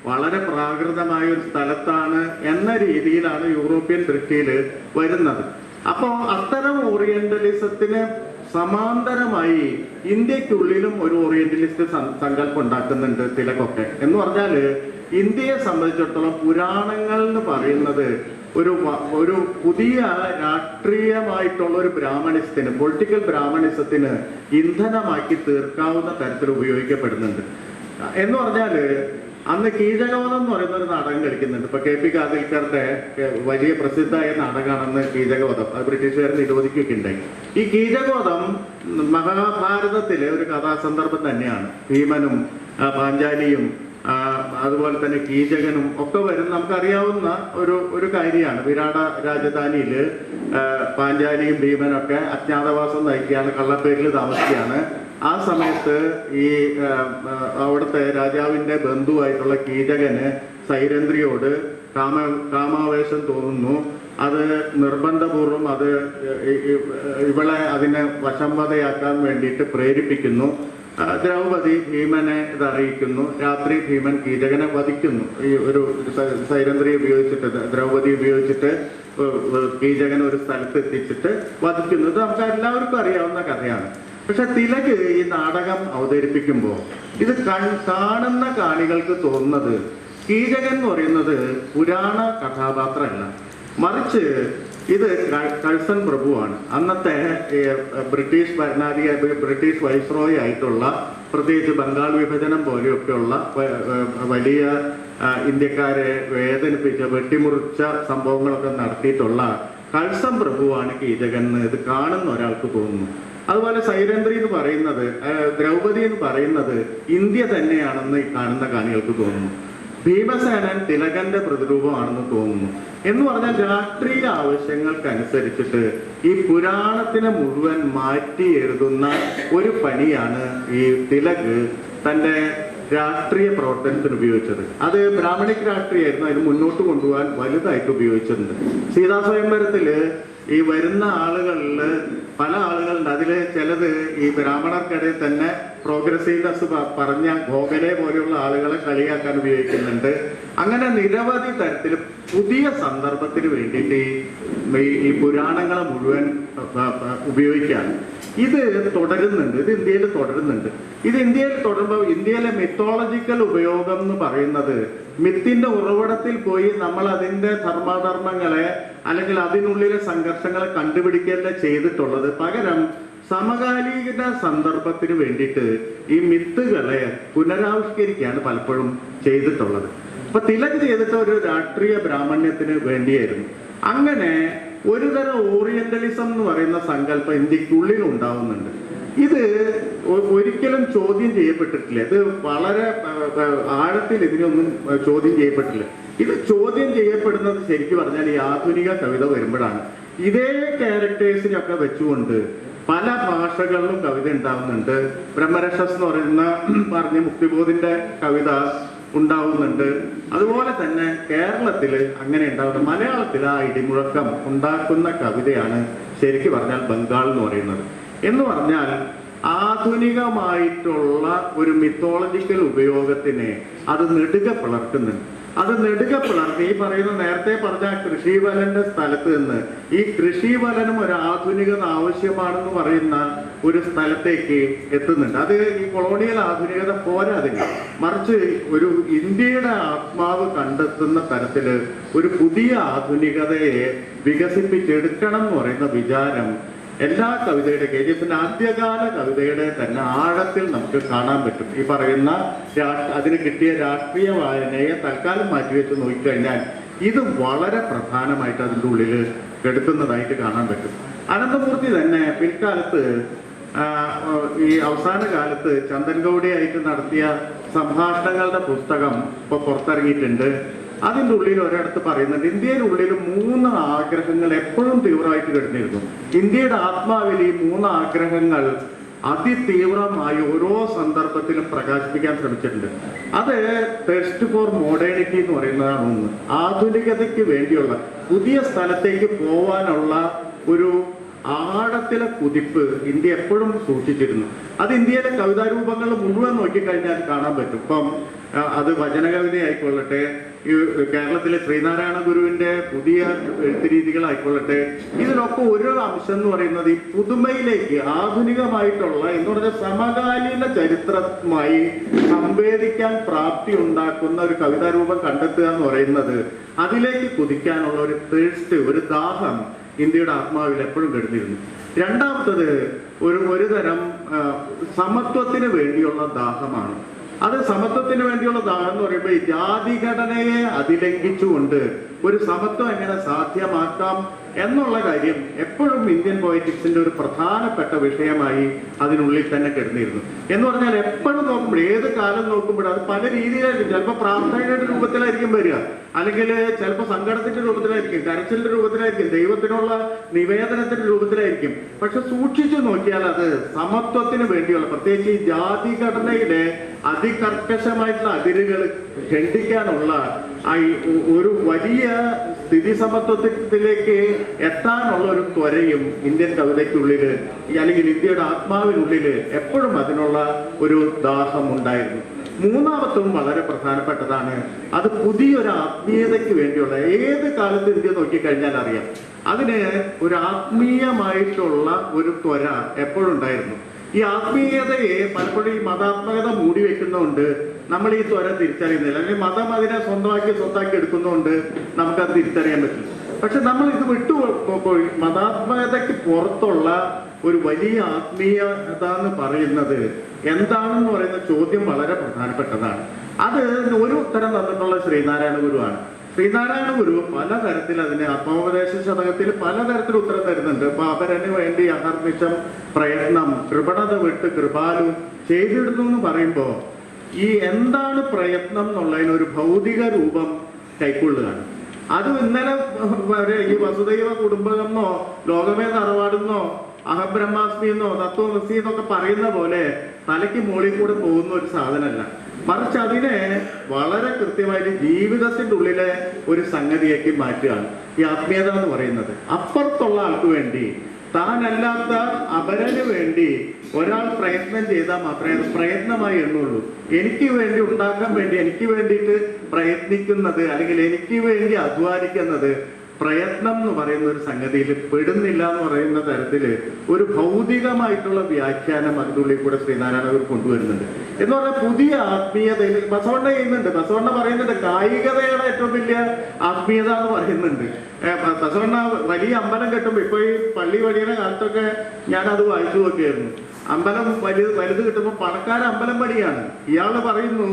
[SPEAKER 1] വളരെ പ്രാകൃതമായ ഒരു സ്ഥലത്താണ് എന്ന രീതിയിലാണ് യൂറോപ്യൻ ദൃഷ്ടിയിൽ വരുന്നത്. അപ്പോ അത്തരം ഓറിയന്റലിസത്തിന് സമാന്തരമായി ഇന്ത്യക്കുള്ളിലും ഒരു ഓറിയന്റലിസ്റ്റ് സങ്കല്പം ഉണ്ടാക്കുന്നുണ്ട് തിലകൊക്കെ. എന്ന് പറഞ്ഞാല് ഇന്ത്യയെ സംബന്ധിച്ചിടത്തോളം പുരാണങ്ങൾ എന്ന് പറയുന്നത് ഒരു പുതിയ രാഷ്ട്രീയമായിട്ടുള്ള ഒരു ബ്രാഹ്മണിസത്തിന്, പൊളിറ്റിക്കൽ ബ്രാഹ്മണിസത്തിന് ഇന്ധനമാക്കി തീർക്കാവുന്ന തരത്തിൽ ഉപയോഗിക്കപ്പെടുന്നുണ്ട്. എന്ന് പറഞ്ഞാല് അന്ന് കീചകവധം എന്ന് പറയുന്ന ഒരു നാടകം കളിക്കുന്നുണ്ട്. ഇപ്പൊ KP കാതിൽക്കറുടെ വലിയ പ്രസിദ്ധമായ നാടകമാണെന്ന് കീചകവധം. അത് ബ്രിട്ടീഷുകാർ നിരോധിക്കുകയുണ്ടായി. ഈ കീചകവധം മഹാഭാരതത്തിലെ ഒരു കഥാസന്ദർഭം തന്നെയാണ്. ഭീമനും പാഞ്ചാലിയും അതുപോലെ തന്നെ കീചകനും ഒക്കെ വരുന്ന നമുക്കറിയാവുന്ന ഒരു കാര്യമാണ്. വിരാട രാജധാനിയില് പാഞ്ചാലിയും ഭീമനൊക്കെ അജ്ഞാതവാസം നയിക്കുകയാണ്, കള്ളപ്പേരിൽ താമസിക്കുകയാണ്. ആ സമയത്ത് ഈ അവിടുത്തെ രാജാവിന്റെ ബന്ധുവായിട്ടുള്ള കീചകന് സൈരന്ധ്രിയോട് കാമാവേശം തോന്നുന്നു. അത് നിർബന്ധപൂർവം അത് ഇവളെ അതിനെ വശംവദയാക്കാൻ വേണ്ടിയിട്ട് പ്രേരിപ്പിക്കുന്നു. ദ്രൗപദി ഭീമനെ ഇത് അറിയിക്കുന്നു. രാത്രി ഭീമൻ കീചകനെ വധിക്കുന്നു. ഈ ഒരു സൈരന്ധ്രി ഉപയോഗിച്ചിട്ട്, ദ്രൗപദി ഉപയോഗിച്ചിട്ട് കീചകൻ ഒരു സ്ഥലത്ത് എത്തിച്ചിട്ട് വധിക്കുന്നു. ഇത് നമുക്ക് എല്ലാവർക്കും അറിയാവുന്ന കഥയാണ്. പക്ഷെ തിലക് ഈ നാടകം അവതരിപ്പിക്കുമ്പോൾ ഇത് കാണുന്ന കാണികൾക്ക് തോന്നുന്നത് കീചകൻ എന്ന് പറയുന്നത് പുരാണ കഥാപാത്രമല്ല, മറിച്ച് ഇത് കഴ്സൺ പ്രഭുവാണ്. അന്നത്തെ ബ്രിട്ടീഷ് ബ്രിട്ടീഷ് വൈസ്രോയി ആയിട്ടുള്ള, പ്രത്യേകിച്ച് ബംഗാൾ വിഭജനം പോലെയൊക്കെയുള്ള വലിയ ഇന്ത്യക്കാരെ വേദനിപ്പിച്ച വെട്ടിമുറിച്ച സംഭവങ്ങളൊക്കെ നടത്തിയിട്ടുള്ള കഴ്സൺ പ്രഭുവാണ് കീചകൻ എന്ന് ഇത് കാണുന്ന ഒരാൾക്ക് തോന്നുന്നു. അതുപോലെ സൈരന്ധ്രി എന്ന് പറയുന്നത്, ദ്രൗപദി എന്ന് പറയുന്നത് ഇന്ത്യ തന്നെയാണെന്ന് കാണുന്ന കാണികൾക്ക് തോന്നുന്നു. ഭീമസേനൻ തിലകന്റെ പ്രതിരൂപമാണെന്ന് തോന്നുന്നു. എന്ന് പറഞ്ഞാൽ രാഷ്ട്രീയ ആവശ്യങ്ങൾക്കനുസരിച്ചിട്ട് ഈ പുരാണത്തിനെ മുഴുവൻ മാറ്റി എഴുതുന്ന ഒരു പണിയാണ് ഈ തിലക് തന്റെ രാഷ്ട്രീയ പ്രവർത്തനത്തിന് ഉപയോഗിച്ചത്. അത് ബ്രാഹ്മണിക് രാഷ്ട്രീയമായിരുന്നു. അതിന് മുന്നോട്ട് കൊണ്ടുപോകാൻ വലുതായിട്ട് ഉപയോഗിച്ചിട്ടുണ്ട്. സീതാ സ്വയംവരത്തില് ഈ വരുന്ന ആളുകളിൽ പല ആളുകളുണ്ട്. അതിൽ ചിലത് ഈ ബ്രാഹ്മണർക്കിടയിൽ തന്നെ പ്രോഗ്രസീവ്നെസ് പറഞ്ഞ ഗോഖലെ പോലെയുള്ള ആളുകളെ കളിയാക്കാൻ ഉപയോഗിക്കുന്നുണ്ട്. അങ്ങനെ നിരവധി തരത്തിൽ പുതിയ സന്ദർഭത്തിന് വേണ്ടിയിട്ട് ഈ പുരാണങ്ങളെ മുഴുവൻ ഉപയോഗിക്കുകയാണ്. ഇത് തുടരുന്നുണ്ട്. ഇത് ഇന്ത്യയിൽ തുടരുന്നുണ്ട്. ഇത് ഇന്ത്യയിൽ തുടരുമ്പോൾ ഇന്ത്യയിലെ മിത്തോളജിക്കൽ ഉപയോഗം എന്ന് പറയുന്നത് മിത്തിന്റെ ഉറവിടത്തിൽ പോയി നമ്മൾ അതിന്റെ ധർമാധർമ്മങ്ങളെ അല്ലെങ്കിൽ അതിനുള്ളിലെ സംഘർഷങ്ങളെ കണ്ടുപിടിക്കുകയല്ല ചെയ്തിട്ടുള്ളത്. പകരം സമകാലീന സന്ദർഭത്തിന് വേണ്ടിയിട്ട് ഈ മിത്തുകളെ പുനരാവിഷ്കരിക്കുകയാണ് പലപ്പോഴും ചെയ്തിട്ടുള്ളത്. അപ്പൊ തിലക് ചെയ്തിട്ട് ഒരു രാഷ്ട്രീയ ബ്രാഹ്മണ്യത്തിന് വേണ്ടിയായിരുന്നു. അങ്ങനെ ഒരുതരം ഓറിയന്റലിസം എന്ന് പറയുന്ന സങ്കല്പം ഇന്ത്യക്കുള്ളിൽ ഉണ്ടാവുന്നുണ്ട്. ഇത് ഒരിക്കലും ചോദ്യം ചെയ്യപ്പെട്ടിട്ടില്ല. ഇത് വളരെ ആഴത്തിൽ ഇതിനൊന്നും ചോദ്യം ചെയ്യപ്പെട്ടില്ല. ഇത് ചോദ്യം ചെയ്യപ്പെടുന്നത് ശരിക്കും പറഞ്ഞാൽ ഈ ആധുനിക കവിത വരുമ്പോഴാണ്. ഇതേ ക്യാരക്ടേഴ്സിനൊക്കെ വെച്ചുകൊണ്ട് പല ഭാഷകളിലും കവിത ഉണ്ടാവുന്നുണ്ട്. ബ്രഹ്മരക്ഷസ് എന്ന് പറയുന്ന പറഞ്ഞ മുക്തിബോധിന്റെ കവിത ഉണ്ടാവുന്നുണ്ട്. അതുപോലെ തന്നെ കേരളത്തില് അങ്ങനെ ഉണ്ടാവുന്നത്. മലയാളത്തിൽ ആ ഇടിമുഴക്കം ഉണ്ടാക്കുന്ന കവിതയാണ് ശരിക്കും പറഞ്ഞാൽ ബംഗാൾ എന്ന് പറയുന്നത്. എന്ന് പറഞ്ഞാൽ ആധുനികമായിട്ടുള്ള ഒരു മിത്തോളജിക്കൽ ഉപയോഗത്തിനെ അത് നെടുക പിളർക്കുന്നുണ്ട്. അത് നെടുക പിളർന്ന് ഈ പറയുന്ന നേരത്തെ പറഞ്ഞ കൃഷിവലന്റെ സ്ഥലത്ത് നിന്ന് ഈ കൃഷിവലനും ഒരു ആധുനികത ആവശ്യമാണെന്ന് പറയുന്ന ഒരു സ്ഥലത്തേക്ക് എത്തുന്നുണ്ട്. അത് ഈ കൊളോണിയൽ ആധുനികത പോരാതിന്, മറിച്ച് ഒരു ഇന്ത്യയുടെ ആത്മാവ് കണ്ടെത്തുന്ന തരത്തില് ഒരു പുതിയ ആധുനികതയെ വികസിപ്പിച്ചെടുക്കണം എന്ന് പറയുന്ന വിചാരം എല്ലാ കവിതയുടെ KGFന്റെ ആദ്യകാല കവിതയുടെ തന്നെ ആഴത്തിൽ നമുക്ക് കാണാൻ പറ്റും. ഈ പറയുന്ന അതിന് കിട്ടിയ രാഷ്ട്രീയ വായനയെ തൽക്കാലം മാറ്റിവെച്ച് നോക്കിക്കഴിഞ്ഞാൽ ഇത് വളരെ പ്രധാനമായിട്ട് അതിൻ്റെ ഉള്ളിൽ എടുക്കുന്നതായിട്ട് കാണാൻ പറ്റും. അനന്തമൂർത്തി തന്നെ പിൽക്കാലത്ത് ഈ അവസാന കാലത്ത് ചന്ദൻ ഗൗഡിയായിട്ട് നടത്തിയ സംഭാഷണങ്ങളുടെ പുസ്തകം ഇപ്പോൾ പുറത്തിറങ്ങിയിട്ടുണ്ട്. അതിൻ്റെ ഉള്ളിൽ ഒരിടത്ത് പറയുന്നുണ്ട്, ഇന്ത്യയുടെ ഉള്ളിൽ 3 ആഗ്രഹങ്ങൾ എപ്പോഴും തീവ്രമായിട്ട് കിടന്നിരുന്നു. ഇന്ത്യയുടെ ആത്മാവിൽ ഈ 3 ആഗ്രഹങ്ങൾ അതിതീവ്രമായി ഓരോ സന്ദർഭത്തിലും പ്രകാശിപ്പിക്കാൻ ശ്രമിച്ചിട്ടുണ്ട്. അത് തെസ്റ്റ് ഫോർ മോഡേണിറ്റി എന്ന് പറയുന്നതാണ് ഒന്ന്. ആധുനികതയ്ക്ക് വേണ്ടിയുള്ള പുതിയ സ്ഥലത്തേക്ക് പോവാനുള്ള ഒരു ആഴത്തിലെ കുതിപ്പ് ഇന്ത്യ എപ്പോഴും സൂക്ഷിച്ചിരുന്നു. അത് ഇന്ത്യയിലെ കവിതാരൂപങ്ങൾ മുഴുവൻ നോക്കിക്കഴിഞ്ഞാൽ കാണാൻ പറ്റും. ഇപ്പം അത് വചനകവിതയായിക്കൊള്ളട്ടെ, ഈ കേരളത്തിലെ ശ്രീനാരായണ ഗുരുവിന്റെ പുതിയ എഴുത്ത് രീതികളായിക്കൊള്ളട്ടെ, ഇതിലൊക്കെ ഒരു അംശം എന്ന് പറയുന്നത് ഈ പുതുമയിലേക്ക് ആധുനികമായിട്ടുള്ള എന്ന് പറഞ്ഞാൽ സമകാലീന ചരിത്രവുമായി സംവേദിക്കാൻ പ്രാപ്തി ഉണ്ടാക്കുന്ന ഒരു കവിതാരൂപം കണ്ടെത്തുക എന്ന് പറയുന്നത് അതിലേക്ക് കുതിക്കാനുള്ള ഒരു തേഴ്സ്റ്റ്, ഒരു ദാഹം ഇന്ത്യയുടെ ആത്മാവിൽ എപ്പോഴും കിടന്നിരുന്നു. രണ്ടാമത്തത് ഒരു തരം സമത്വത്തിന് വേണ്ടിയുള്ള ദാഹമാണ്. അത് സമത്വത്തിന് വേണ്ടിയുള്ള ദാഹം എന്ന് പറയുമ്പോൾ ഈ ജാതിഘടനയെ അതിലംഘിച്ചുകൊണ്ട് ഒരു സമത്വം എങ്ങനെ സാധ്യമാക്കാം എന്നുള്ള കാര്യം എപ്പോഴും ഇന്ത്യൻ പോയറ്റിക്സിന്റെ ഒരു പ്രധാനപ്പെട്ട വിഷയമായി അതിനുള്ളിൽ തന്നെ കിടന്നിരുന്നു. എന്ന് പറഞ്ഞാൽ എപ്പോഴും നോക്കുമ്പോൾ, ഏത് കാലം നോക്കുമ്പോഴും അത് പല രീതിയിലായിരിക്കും. ചിലപ്പോൾ പ്രാർത്ഥനയുടെ രൂപത്തിലായിരിക്കും വരിക, അല്ലെങ്കിൽ ചിലപ്പോൾ സങ്കടത്തിന്റെ രൂപത്തിലായിരിക്കും, കരച്ചിലിന്റെ രൂപത്തിലായിരിക്കും, ദൈവത്തിനുള്ള നിവേദനത്തിന്റെ രൂപത്തിലായിരിക്കും. പക്ഷെ സൂക്ഷിച്ചു നോക്കിയാൽ അത് സമത്വത്തിന് വേണ്ടിയുള്ള, പ്രത്യേകിച്ച് ഈ ജാതി ഘടനയിലെ അതികർക്കശമായിട്ടുള്ള അതിരുകൾ ഖണ്ഡിക്കാനുള്ള ഒരു വലിയ സ്ഥിതി സമത്വത്തിലേക്ക് എത്താനുള്ള ഒരു ത്വരയും ഇന്ത്യൻ കവിതയ്ക്കുള്ളില്, അല്ലെങ്കിൽ ഇന്ത്യയുടെ ആത്മാവിനുള്ളില് എപ്പോഴും അതിനുള്ള ഒരു ദാഹം ഉണ്ടായിരുന്നു. മൂന്നാമത്തതും വളരെ പ്രധാനപ്പെട്ടതാണ്. അത് പുതിയൊരു ആത്മീയതയ്ക്ക് വേണ്ടിയുള്ള, ഏത് കാലത്ത് ഇന്ത്യ നോക്കിക്കഴിഞ്ഞാൽ അറിയാം, അതിന് ഒരു ആത്മീയമായിട്ടുള്ള ഒരു ത്വര എപ്പോഴും ഉണ്ടായിരുന്നു. ഈ ആത്മീയതയെ പലപ്പോഴും ഈ മതാത്മകത മൂടി വെക്കുന്നതുകൊണ്ട് നമ്മൾ ഈ ത്വര തിരിച്ചറിയുന്നില്ല, അല്ലെങ്കിൽ മതം അതിനെ സ്വന്തമാക്കി എടുക്കുന്നതുകൊണ്ട് നമുക്കത് തിരിച്ചറിയാൻ പറ്റില്ല. പക്ഷെ നമ്മൾ ഇത് വിട്ടുപോയി മതാത്മകതയ്ക്ക് പുറത്തുള്ള ഒരു വലിയ ആത്മീയത എന്ന് പറയുന്നത് എന്താണെന്ന് പറയുന്ന ചോദ്യം വളരെ പ്രധാനപ്പെട്ടതാണ്. അത് ഒരു ഉത്തരം തന്നിട്ടുള്ള ശ്രീനാരായണ ഗുരുവാണ്. ശ്രീനാരായണ ഗുരു പലതരത്തിൽ അതിന് ആത്മോപദേശ ശതകത്തിൽ പലതരത്തിൽ ഉത്തരം തരുന്നുണ്ട്. അപ്പൊ അവരന് വേണ്ടി അഹർനിശം പ്രയത്നം, കൃപണത വിട്ട് കൃപാലു ചെയ്തിടുന്നു എന്ന് പറയുമ്പോ ഈ എന്താണ് പ്രയത്നം എന്നുള്ളതിന് ഒരു ഭൗതിക രൂപം കൈക്കൊള്ളുകയാണ്. അത് ഇന്നലെ ഈ വസുദൈവ കുടുംബമെന്നോ ലോകമേ തറവാടെന്നോ അഹബ്രഹ്മാസ്മി എന്നോ തത്വമസി എന്നൊക്കെ പറയുന്ന പോലെ തലയ്ക്ക് മുകളിൽ കൂടെ പോകുന്ന ഒരു സാധനമല്ല. മറിച്ച് അതിനെ വളരെ കൃത്യമായിട്ട് ജീവിതത്തിന്റെ ഉള്ളിലെ ഒരു സംഗതിയാക്കി മാറ്റുകയാണ് ഈ ആത്മീയത എന്ന് പറയുന്നത്. അപ്പുറത്തുള്ള ആൾക്ക് വേണ്ടി, താനല്ലാത്ത അപരന് വേണ്ടി ഒരാൾ പ്രയത്നം ചെയ്താൽ മാത്രമേ അത് പ്രയത്നമായി എണ്ണുള്ളൂ. എനിക്ക് വേണ്ടി ഉണ്ടാക്കാൻ വേണ്ടി, എനിക്ക് വേണ്ടിയിട്ട് പ്രയത്നിക്കുന്നത്, അല്ലെങ്കിൽ എനിക്ക് വേണ്ടി അധ്വാനിക്കുന്നത് പ്രയത്നം എന്ന് പറയുന്ന ഒരു സംഗതിയിൽ പെടുന്നില്ല എന്ന് പറയുന്ന തരത്തില് ഒരു ഭൗതികമായിട്ടുള്ള വ്യാഖ്യാനം അതിനുള്ളിൽ കൂടെ ശ്രീനാരായണ ഗുരു കൊണ്ടുവരുന്നുണ്ട്. എന്ന് പറഞ്ഞാൽ പുതിയ ആത്മീയതയിൽ ബസവണ്ണ ചെയ്യുന്നുണ്ട്. ബസവണ്ണ പറയുന്നുണ്ട് കായികതയുടെ ഏറ്റവും വലിയ ആത്മീയത എന്ന് പറയുന്നുണ്ട്. ബസവണ്ണ വലിയ അമ്പലം കെട്ടുമ്പോൾ, ഇപ്പൊ ഈ പള്ളി പണിയുടെ കാലത്തൊക്കെ ഞാനത് വായിച്ചു നോക്കിയായിരുന്നു. അമ്പലം വലുത് കിട്ടുമ്പോൾ പണക്കാരൻ അമ്പലം പണിയാണ്. ഇയാള് പറയുന്നു,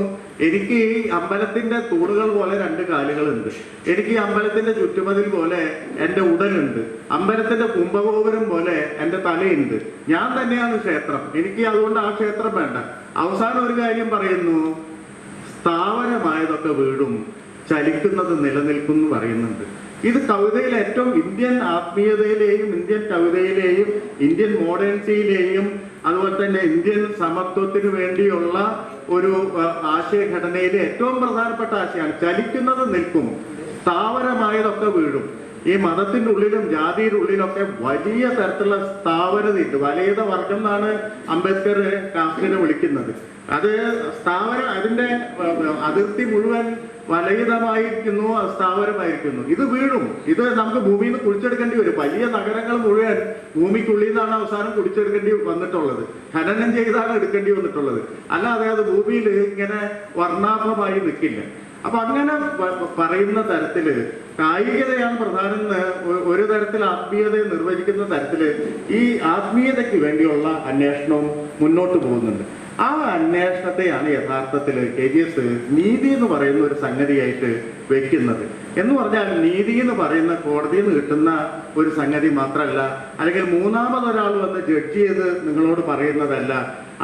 [SPEAKER 1] എനിക്ക് ഈ അമ്പലത്തിന്റെ തൂണുകൾ പോലെ 2 കാലുകളുണ്ട്, എനിക്ക് ഈ അമ്പലത്തിന്റെ ചുറ്റുമതിൽ പോലെ എന്റെ ഉടലുണ്ട്, അമ്പലത്തിന്റെ കുംഭഗോപുരം പോലെ എന്റെ തലയുണ്ട്, ഞാൻ തന്നെയാണ് ക്ഷേത്രം, എനിക്ക് അതുകൊണ്ട് ആ ക്ഷേത്രം വേണ്ട. അവസാനം ഒരു കാര്യം പറയുന്നു, സ്ഥാവരമായതൊക്കെ വീടും ചലിക്കുന്നത് നിലനിൽക്കും എന്ന് പറയുന്നുണ്ട്. ഇത് കവിതയിൽ ഏറ്റവും ഇന്ത്യൻ ആത്മീയതയിലെയും ഇന്ത്യൻ കവിതയിലെയും ഇന്ത്യൻ മോഡേൺസിയിലെയും അതുപോലെ തന്നെ ഇന്ത്യൻ സമത്വത്തിന് വേണ്ടിയുള്ള ഒരു ആശയഘടനയിലെ ഏറ്റവും പ്രധാനപ്പെട്ട ആശയമാണ്. ചലിക്കുന്നത് നിൽക്കും, സ്ഥാവരമായതൊക്കെ വീഴും. ഈ മതത്തിന്റെ ഉള്ളിലും ജാതിയുടെ ഉള്ളിലൊക്കെ വലിയ തരത്തിലുള്ള സ്ഥാവരതയുണ്ട്. വലയത വർഗം എന്നാണ് അംബേദ്കർ കാസ്റ്റിനെ വിളിക്കുന്നത്. അത് സ്ഥാവരം, അതിന്റെ അതിർത്തി മുഴുവൻ വലയിതമായിരിക്കുന്നു, സ്ഥാവരമായിരിക്കുന്നു. ഇത് വീഴും. ഇത് നമുക്ക് ഭൂമിയിൽ നിന്ന് കുഴിച്ചെടുക്കേണ്ടി വരും. വലിയ നഗരങ്ങൾ മുഴുവൻ ഭൂമിക്കുള്ളിൽ നിന്നാണ് അവസാനം കുടിച്ചെടുക്കേണ്ടി വന്നിട്ടുള്ളത്, ഖനനം ചെയ്താണ് എടുക്കേണ്ടി വന്നിട്ടുള്ളത്. അല്ലാതെ അത് ഭൂമിയിൽ ഇങ്ങനെ വർണ്ണാഭമായി നിൽക്കില്ല. അപ്പൊ അങ്ങനെ പറയുന്ന തരത്തില് കായികതയാണ് പ്രധാനം ഒരു തരത്തിൽ ആത്മീയതയെ നിർവചിക്കുന്ന തരത്തില് ഈ ആത്മീയതയ്ക്ക് വേണ്ടിയുള്ള അന്വേഷണവും മുന്നോട്ട് പോകുന്നുണ്ട്. ആ അന്വേഷണത്തെയാണ് യഥാർത്ഥത്തിൽ KGS നീതി എന്ന് പറയുന്ന ഒരു സംഗതിയായിട്ട് വെക്കുന്നത്. എന്ന് പറഞ്ഞാൽ നീതി എന്ന് പറയുന്ന കോടതിയിൽ നിന്ന് കിട്ടുന്ന ഒരു സംഗതി മാത്രമല്ല, അല്ലെങ്കിൽ മൂന്നാമതൊരാൾ വന്ന് ജഡ്ജ് ചെയ്ത് നിങ്ങളോട് പറയുന്നതല്ല.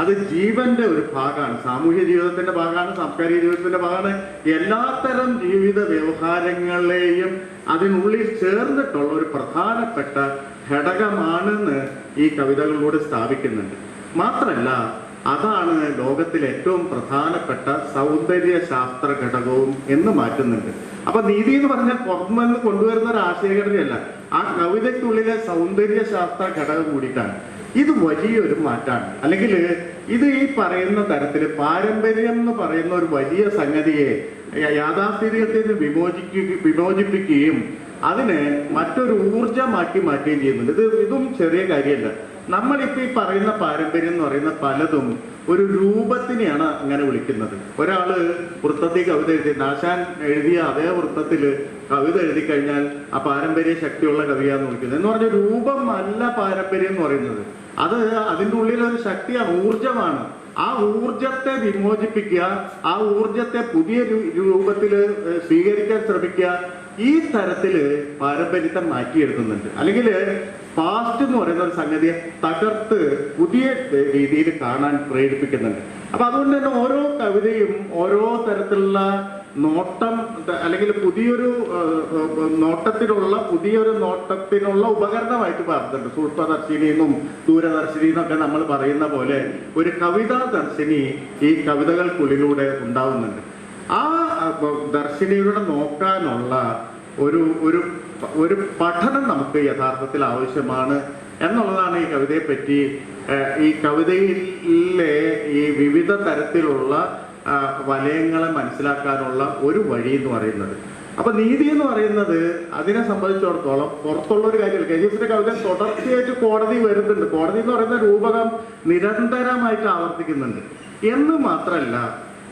[SPEAKER 1] അത് ജീവന്റെ ഒരു ഭാഗമാണ്, സാമൂഹ്യ ജീവിതത്തിന്റെ ഭാഗമാണ്, സാംസ്കാരിക ജീവിതത്തിന്റെ ഭാഗമാണ്. എല്ലാത്തരം ജീവിത വ്യവഹാരങ്ങളെയും അതിനുള്ളിൽ ചേർന്നിട്ടുള്ള ഒരു പ്രധാനപ്പെട്ട ഘടകമാണെന്ന് ഈ കവിതകളിലൂടെ സ്ഥാപിക്കുന്നുണ്ട്. മാത്രമല്ല, അതാണ് ലോകത്തിലെ ഏറ്റവും പ്രധാനപ്പെട്ട സൗന്ദര്യ ശാസ്ത്ര ഘടകവും എന്ന് മാറ്റുന്നുണ്ട്. അപ്പൊ നീതി എന്ന് പറഞ്ഞാൽ പുറത്തുനിന്ന് കൊണ്ടുവരുന്ന ഒരു ആശയഘടനയല്ല, ആ കവിതയ്ക്കുള്ളിലെ സൗന്ദര്യ ശാസ്ത്ര ഘടകം കൂടിയിട്ടാണ്. ഇത് വലിയൊരു മാറ്റാണ്. അല്ലെങ്കിൽ ഇത് ഈ പറയുന്ന തരത്തിൽ പാരമ്പര്യം എന്ന് പറയുന്ന ഒരു വലിയ സംഗതിയെ യാഥാസ്ഥിതികത്തിൽ വിമോചിപ്പിക്കുകയും അതിനെ മറ്റൊരു ഊർജമാക്കി മാറ്റുകയും ചെയ്യുന്നുണ്ട്. ഇതും ചെറിയ കാര്യമല്ല. നമ്മളിപ്പോ ഈ പറയുന്ന പാരമ്പര്യം എന്ന് പറയുന്ന പലതും ഒരു രൂപത്തിനെയാണ് അങ്ങനെ വിളിക്കുന്നത്. ഒരാള് വൃത്തത്തിൽ കവിത എഴുതി, ആശാൻ എഴുതിയ അതേ വൃത്തത്തിൽ കവിത എഴുതി കഴിഞ്ഞാൽ ആ പാരമ്പര്യ ശക്തിയുള്ള കവിയാന്ന് വിളിക്കുന്നത്. എന്ന് പറഞ്ഞ രൂപം അല്ല പാരമ്പര്യം എന്ന് പറയുന്നത്. അത് അതിൻ്റെ ഉള്ളിലൊരു ശക്തിയാണ്, ഊർജമാണ്. ആ ഊർജത്തെ വിമോചിപ്പിക്കുക, ആ ഊർജത്തെ പുതിയ രൂപത്തിൽ സ്വീകരിക്കാൻ ശ്രമിക്കുക, ഈ തരത്തില് പാരമ്പര്യത്തെ മാറ്റിയെടുക്കുന്നുണ്ട്. അല്ലെങ്കിൽ പാസ്റ്റ് എന്ന് പറയുന്ന ഒരു സംഗതിയെ തകർത്ത് പുതിയ രീതിയിൽ കാണാൻ പ്രേരിപ്പിക്കുന്നുണ്ട്. അപ്പൊ അതുകൊണ്ട് തന്നെ ഓരോ കവിതയും ഓരോ തരത്തിലുള്ള നോട്ടം അല്ലെങ്കിൽ പുതിയൊരു നോട്ടത്തിനുള്ള ഉപകരണമായിട്ട് മാറുന്നുണ്ട്. സൂക്ഷ്മദർശിനി എന്നും ദൂരദർശിനി എന്നൊക്കെ നമ്മൾ പറയുന്ന പോലെ ഒരു കവിതാ ദർശിനി ഈ കവിതകൾക്കുള്ളിലൂടെ ഉണ്ടാവുന്നുണ്ട്. ആ ദർശിനിയുടെ നോക്കാനുള്ള ഒരു ഒരു ഒരു പഠനം നമുക്ക് യഥാർത്ഥത്തിൽ ആവശ്യമാണ് എന്നുള്ളതാണ് ഈ കവിതയെ പറ്റി, ഈ കവിതയിലെ ഈ വിവിധ തരത്തിലുള്ള വലയങ്ങളെ മനസ്സിലാക്കാനുള്ള ഒരു വഴി എന്ന് പറയുന്നത്. അപ്പൊ നീതി എന്ന് പറയുന്നത് അതിനെ സംബന്ധിച്ചിടത്തോളം പുറത്തുള്ള ഒരു കാര്യമല്ല. KGS കവിത തുടർച്ചയായിട്ട് കോടതി വരുന്നുണ്ട്. കോടതി എന്ന് പറയുന്ന രൂപകം നിരന്തരമായിട്ട് ആവർത്തിക്കുന്നുണ്ട് എന്ന് മാത്രമല്ല,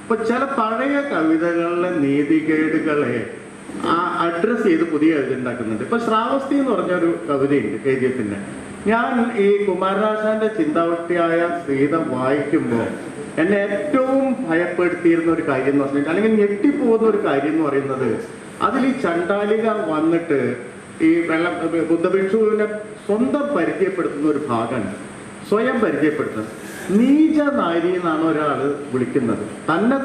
[SPEAKER 1] ഇപ്പൊ ചില പഴയ കവിതകളിലെ നീതികേടുകളെ അഡ്രസ് ചെയ്ത് പുതിയ കവിത ഉണ്ടാക്കുന്നുണ്ട്. ഇപ്പൊ ശ്രാവസ്തി എന്ന് പറഞ്ഞൊരു കവിതയുണ്ട് KGS. ഞാൻ ഈ കുമാരനാശാന്റെ ചിന്താവൃത്തിയായ സീത വായിക്കുമ്പോൾ എന്നെ ഏറ്റവും ഭയപ്പെടുത്തിയിരുന്ന ഒരു കാര്യം എന്ന് പറഞ്ഞിട്ട്, അല്ലെങ്കിൽ ഞെട്ടിപ്പോകുന്ന ഒരു കാര്യം എന്ന് പറയുന്നത്, അതിൽ ഈ ചണ്ഡാലിക വന്നിട്ട് ഈ ബുദ്ധഭിക്ഷുവിനെ സ്വന്തം പരിചയപ്പെടുത്തുന്ന ഒരു ഭാഗമുണ്ട്. സ്വയം പരിചയപ്പെടുത്തുന്നത് നീചനാരി എന്നാണ് ഒരാൾ വിളിക്കുന്നത്,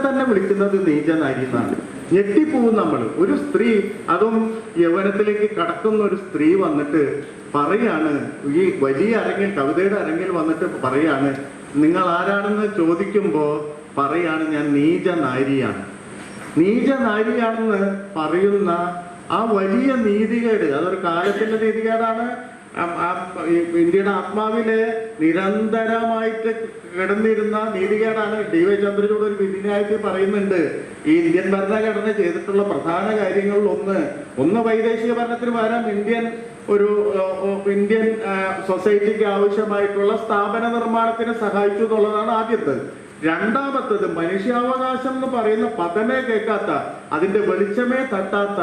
[SPEAKER 1] തന്നെ വിളിക്കുന്നത് നീചനാരി എന്നാണ്. ഞെട്ടിപ്പോവും നമ്മൾ. ഒരു സ്ത്രീ, അതും യൗവനത്തിലേക്ക് കടക്കുന്ന ഒരു സ്ത്രീ വന്നിട്ട് പറയാണ്, ഈ വലിയ അരങ്ങിൽ, കവിതയുടെ അരങ്ങിൽ വന്നിട്ട് പറയാണ്, നിങ്ങൾ ആരാണെന്ന് ചോദിക്കുമ്പോൾ പറയാണ് ഞാൻ നീചനാരിയാണ്. നീചനാരിയാണെന്ന് പറയുന്ന ആ വലിയ നീതികേട്, അതൊരു കാലത്തിന്റെ നീതികേടാണ്. ഇന്ത്യയുടെ ആത്മാവിലെ നിരന്തരമായിട്ട് കിടന്നിരുന്ന നീതികേടാണ്. DY ചന്ദ്രചൂഡ് ഒരു വിധിന്യായത്തിൽ പറയുന്നുണ്ട്, ഈ ഇന്ത്യൻ ഭരണഘടന ചെയ്തിട്ടുള്ള പ്രധാന കാര്യങ്ങളിൽ ഒന്ന് വൈദേശിക ഭരണത്തിന് പകരം ഇന്ത്യൻ സൊസൈറ്റിക്ക് ആവശ്യമായിട്ടുള്ള സ്ഥാപന നിർമ്മാണത്തിന് സഹായിച്ചു എന്നുള്ളതാണ് ആദ്യത്തേത്. രണ്ടാമത്തത് മനുഷ്യാവകാശം എന്ന് പറയുന്ന പദമേ കേൾക്കാത്ത, അതിന്റെ വെളിച്ചമേ തട്ടാത്ത,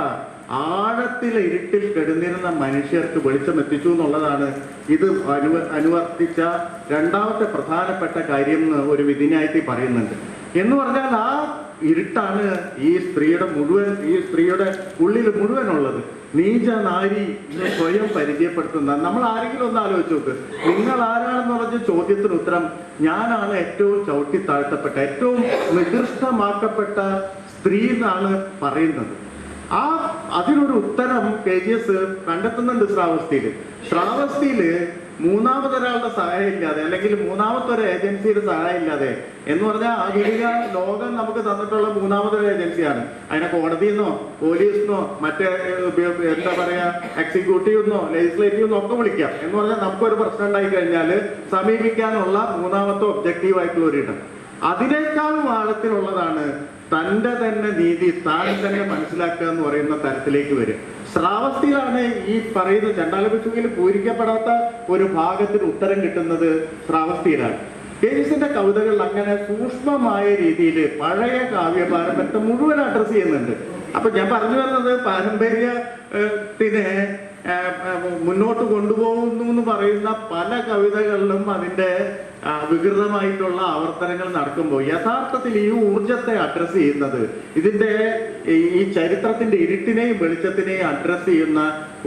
[SPEAKER 1] ആഴത്തിലെ ഇരുട്ടിൽ കിടന്നിരുന്ന മനുഷ്യർക്ക് വെളിച്ചം എത്തിച്ചു എന്നുള്ളതാണ് ഇത് അനുവർത്തിച്ച രണ്ടാമത്തെ പ്രധാനപ്പെട്ട കാര്യം എന്ന് ഒരു വിധിന്യായത്തിൽ പറയുന്നുണ്ട്. എന്ന് പറഞ്ഞാൽ ആ ഇരുട്ടാണ് ഈ സ്ത്രീയുടെ ഉള്ളിൽ മുഴുവനുള്ളത്. നീചനാരി സ്വയം പരിചയപ്പെടുത്തുന്ന, നമ്മൾ ആരെങ്കിലും ഒന്ന് ആലോചിച്ച് നോക്ക്, നിങ്ങൾ ആരാണെന്ന് പറഞ്ഞ ചോദ്യത്തിന് ഉത്തരം ഞാനാണ് ഏറ്റവും ചവിട്ടി താഴ്ത്തപ്പെട്ട, ഏറ്റവും നികൃഷ്ടമാക്കപ്പെട്ട സ്ത്രീ എന്നാണ് പറയുന്നത്. അതിനൊരു ഉത്തരം KGS കണ്ടെത്തുന്നുണ്ട് ശ്രാവസ്തിയില് മൂന്നാമതൊരാളുടെ സഹായം ഇല്ലാതെ, അല്ലെങ്കിൽ മൂന്നാമത്തൊരു ഏജൻസിയുടെ സഹായം ഇല്ലാതെ, എന്ന് പറഞ്ഞാൽ ആധുനിക ലോകം നമുക്ക് തന്നിട്ടുള്ള മൂന്നാമതൊരു ഏജൻസിയാണ്. അതിനെ കോടതിയെന്നോ പോലീസിനോ മറ്റേ എന്താ പറയാ എക്സിക്യൂട്ടീവെന്നോ ലെജിസ്ലേറ്റീവെന്നോ ഒക്കെ വിളിക്കാം. എന്ന് പറഞ്ഞാൽ നമുക്കൊരു പ്രശ്നം ഉണ്ടായി കഴിഞ്ഞാൽ സമീപിക്കാനുള്ള മൂന്നാമത്തെ ഒബ്ജക്റ്റീവ് ആയിട്ടുള്ള ഒരിടം. അതിനേക്കാൾ ആഴത്തിലുള്ളതാണ് തന്റെ തന്നെ നീതി താൻ തന്നെ മനസ്സിലാക്കുക എന്ന് പറയുന്ന തരത്തിലേക്ക് വരും. ശ്രാവസ്തിയിലാണ് ഈ പറയുന്ന ചണ്ഡാലഭിക്ഷുവിൽ പൂരിക്കപ്പെടാത്ത ഒരു ഭാഗത്തിന് ഉത്തരം കിട്ടുന്നത് ശ്രാവസ്തിയിലാണ്. KGS കവിതകൾ അങ്ങനെ സൂക്ഷ്മമായ രീതിയിൽ പഴയ കാവ്യ പാരമ്പര്യത്തെ മുഴുവൻ അഡ്രസ് ചെയ്യുന്നുണ്ട്. അപ്പൊ ഞാൻ പറഞ്ഞു വരുന്നത്, പാരമ്പര്യത്തിനെ മുന്നോട്ട് കൊണ്ടുപോകുന്നു എന്ന് പറയുന്ന പല കവിതകളിലും അതിന്റെ വികൃതമായിട്ടുള്ള ആവർത്തനങ്ങൾ നടക്കുമ്പോൾ യഥാർത്ഥത്തിൽ ഈ ഊർജത്തെ അഡ്രസ് ചെയ്യുന്നത്, ഇതിന്റെ ഈ ചരിത്രത്തിന്റെ ഇരുട്ടിനെയും വെളിച്ചത്തിനെയും അഡ്രസ് ചെയ്യുന്ന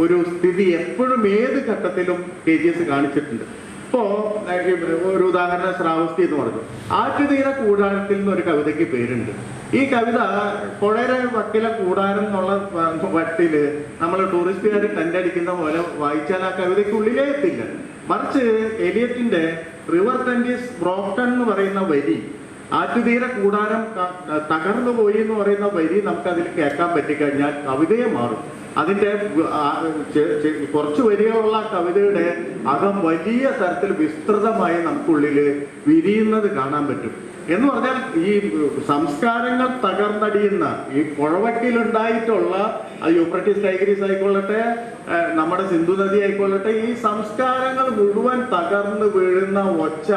[SPEAKER 1] ഒരു സ്ഥിതി എപ്പോഴും ഏത് ഘട്ടത്തിലും KGS കാണിച്ചിട്ടുണ്ട്. ഇപ്പോ ഒരു ഉദാഹരണം ശ്രാവസ്തി എന്ന് പറഞ്ഞു. ആറ്റുതീര കൂടാരത്തിൽ നിന്നൊരു കവിതയ്ക്ക് പേരുണ്ട്. ഈ കവിത പുഴയുടെ വക്കിലെ കൂടാരം എന്നുള്ള വട്ടില് നമ്മൾ ടൂറിസ്റ്റുകാർ ടെൻ്റടിക്കുന്ന പോലെ വായിച്ചാൽ ആ കവിതയ്ക്കുള്ളിലേ എത്തില്ല. മറിച്ച് എലിയറ്റിന്റെ റിവർ ടെന്റ് ഈസ് ബ്രോക്കൺ എന്ന് പറയുന്ന വരി, ആറ്റുതീര കൂടാരം തകർന്നു പോയി എന്ന് പറയുന്ന വരി നമുക്ക് അതിൽ കേൾക്കാൻ പറ്റിക്കഴിഞ്ഞാൽ കവിതയെ മാറും. അതിന്റെ കുറച്ച് വരികളുള്ള കവിതയുടെ അകം വലിയ തരത്തിൽ വിസ്തൃതമായി നമുക്കുള്ളിൽ വിരിയുന്നത് കാണാൻ പറ്റും. എന്ന് പറഞ്ഞാൽ ഈ സംസ്കാരങ്ങൾ തകർന്നടിയുന്ന ഈ പുഴവക്കിലുണ്ടായിട്ടുള്ള യൂഫ്രട്ടീസ് ടൈഗ്രീസ് ആയിക്കൊള്ളട്ടെ, നമ്മുടെ സിന്ധു നദി ആയിക്കൊള്ളട്ടെ, ഈ സംസ്കാരങ്ങൾ മുഴുവൻ തകർന്നു വീഴുന്ന ഒച്ച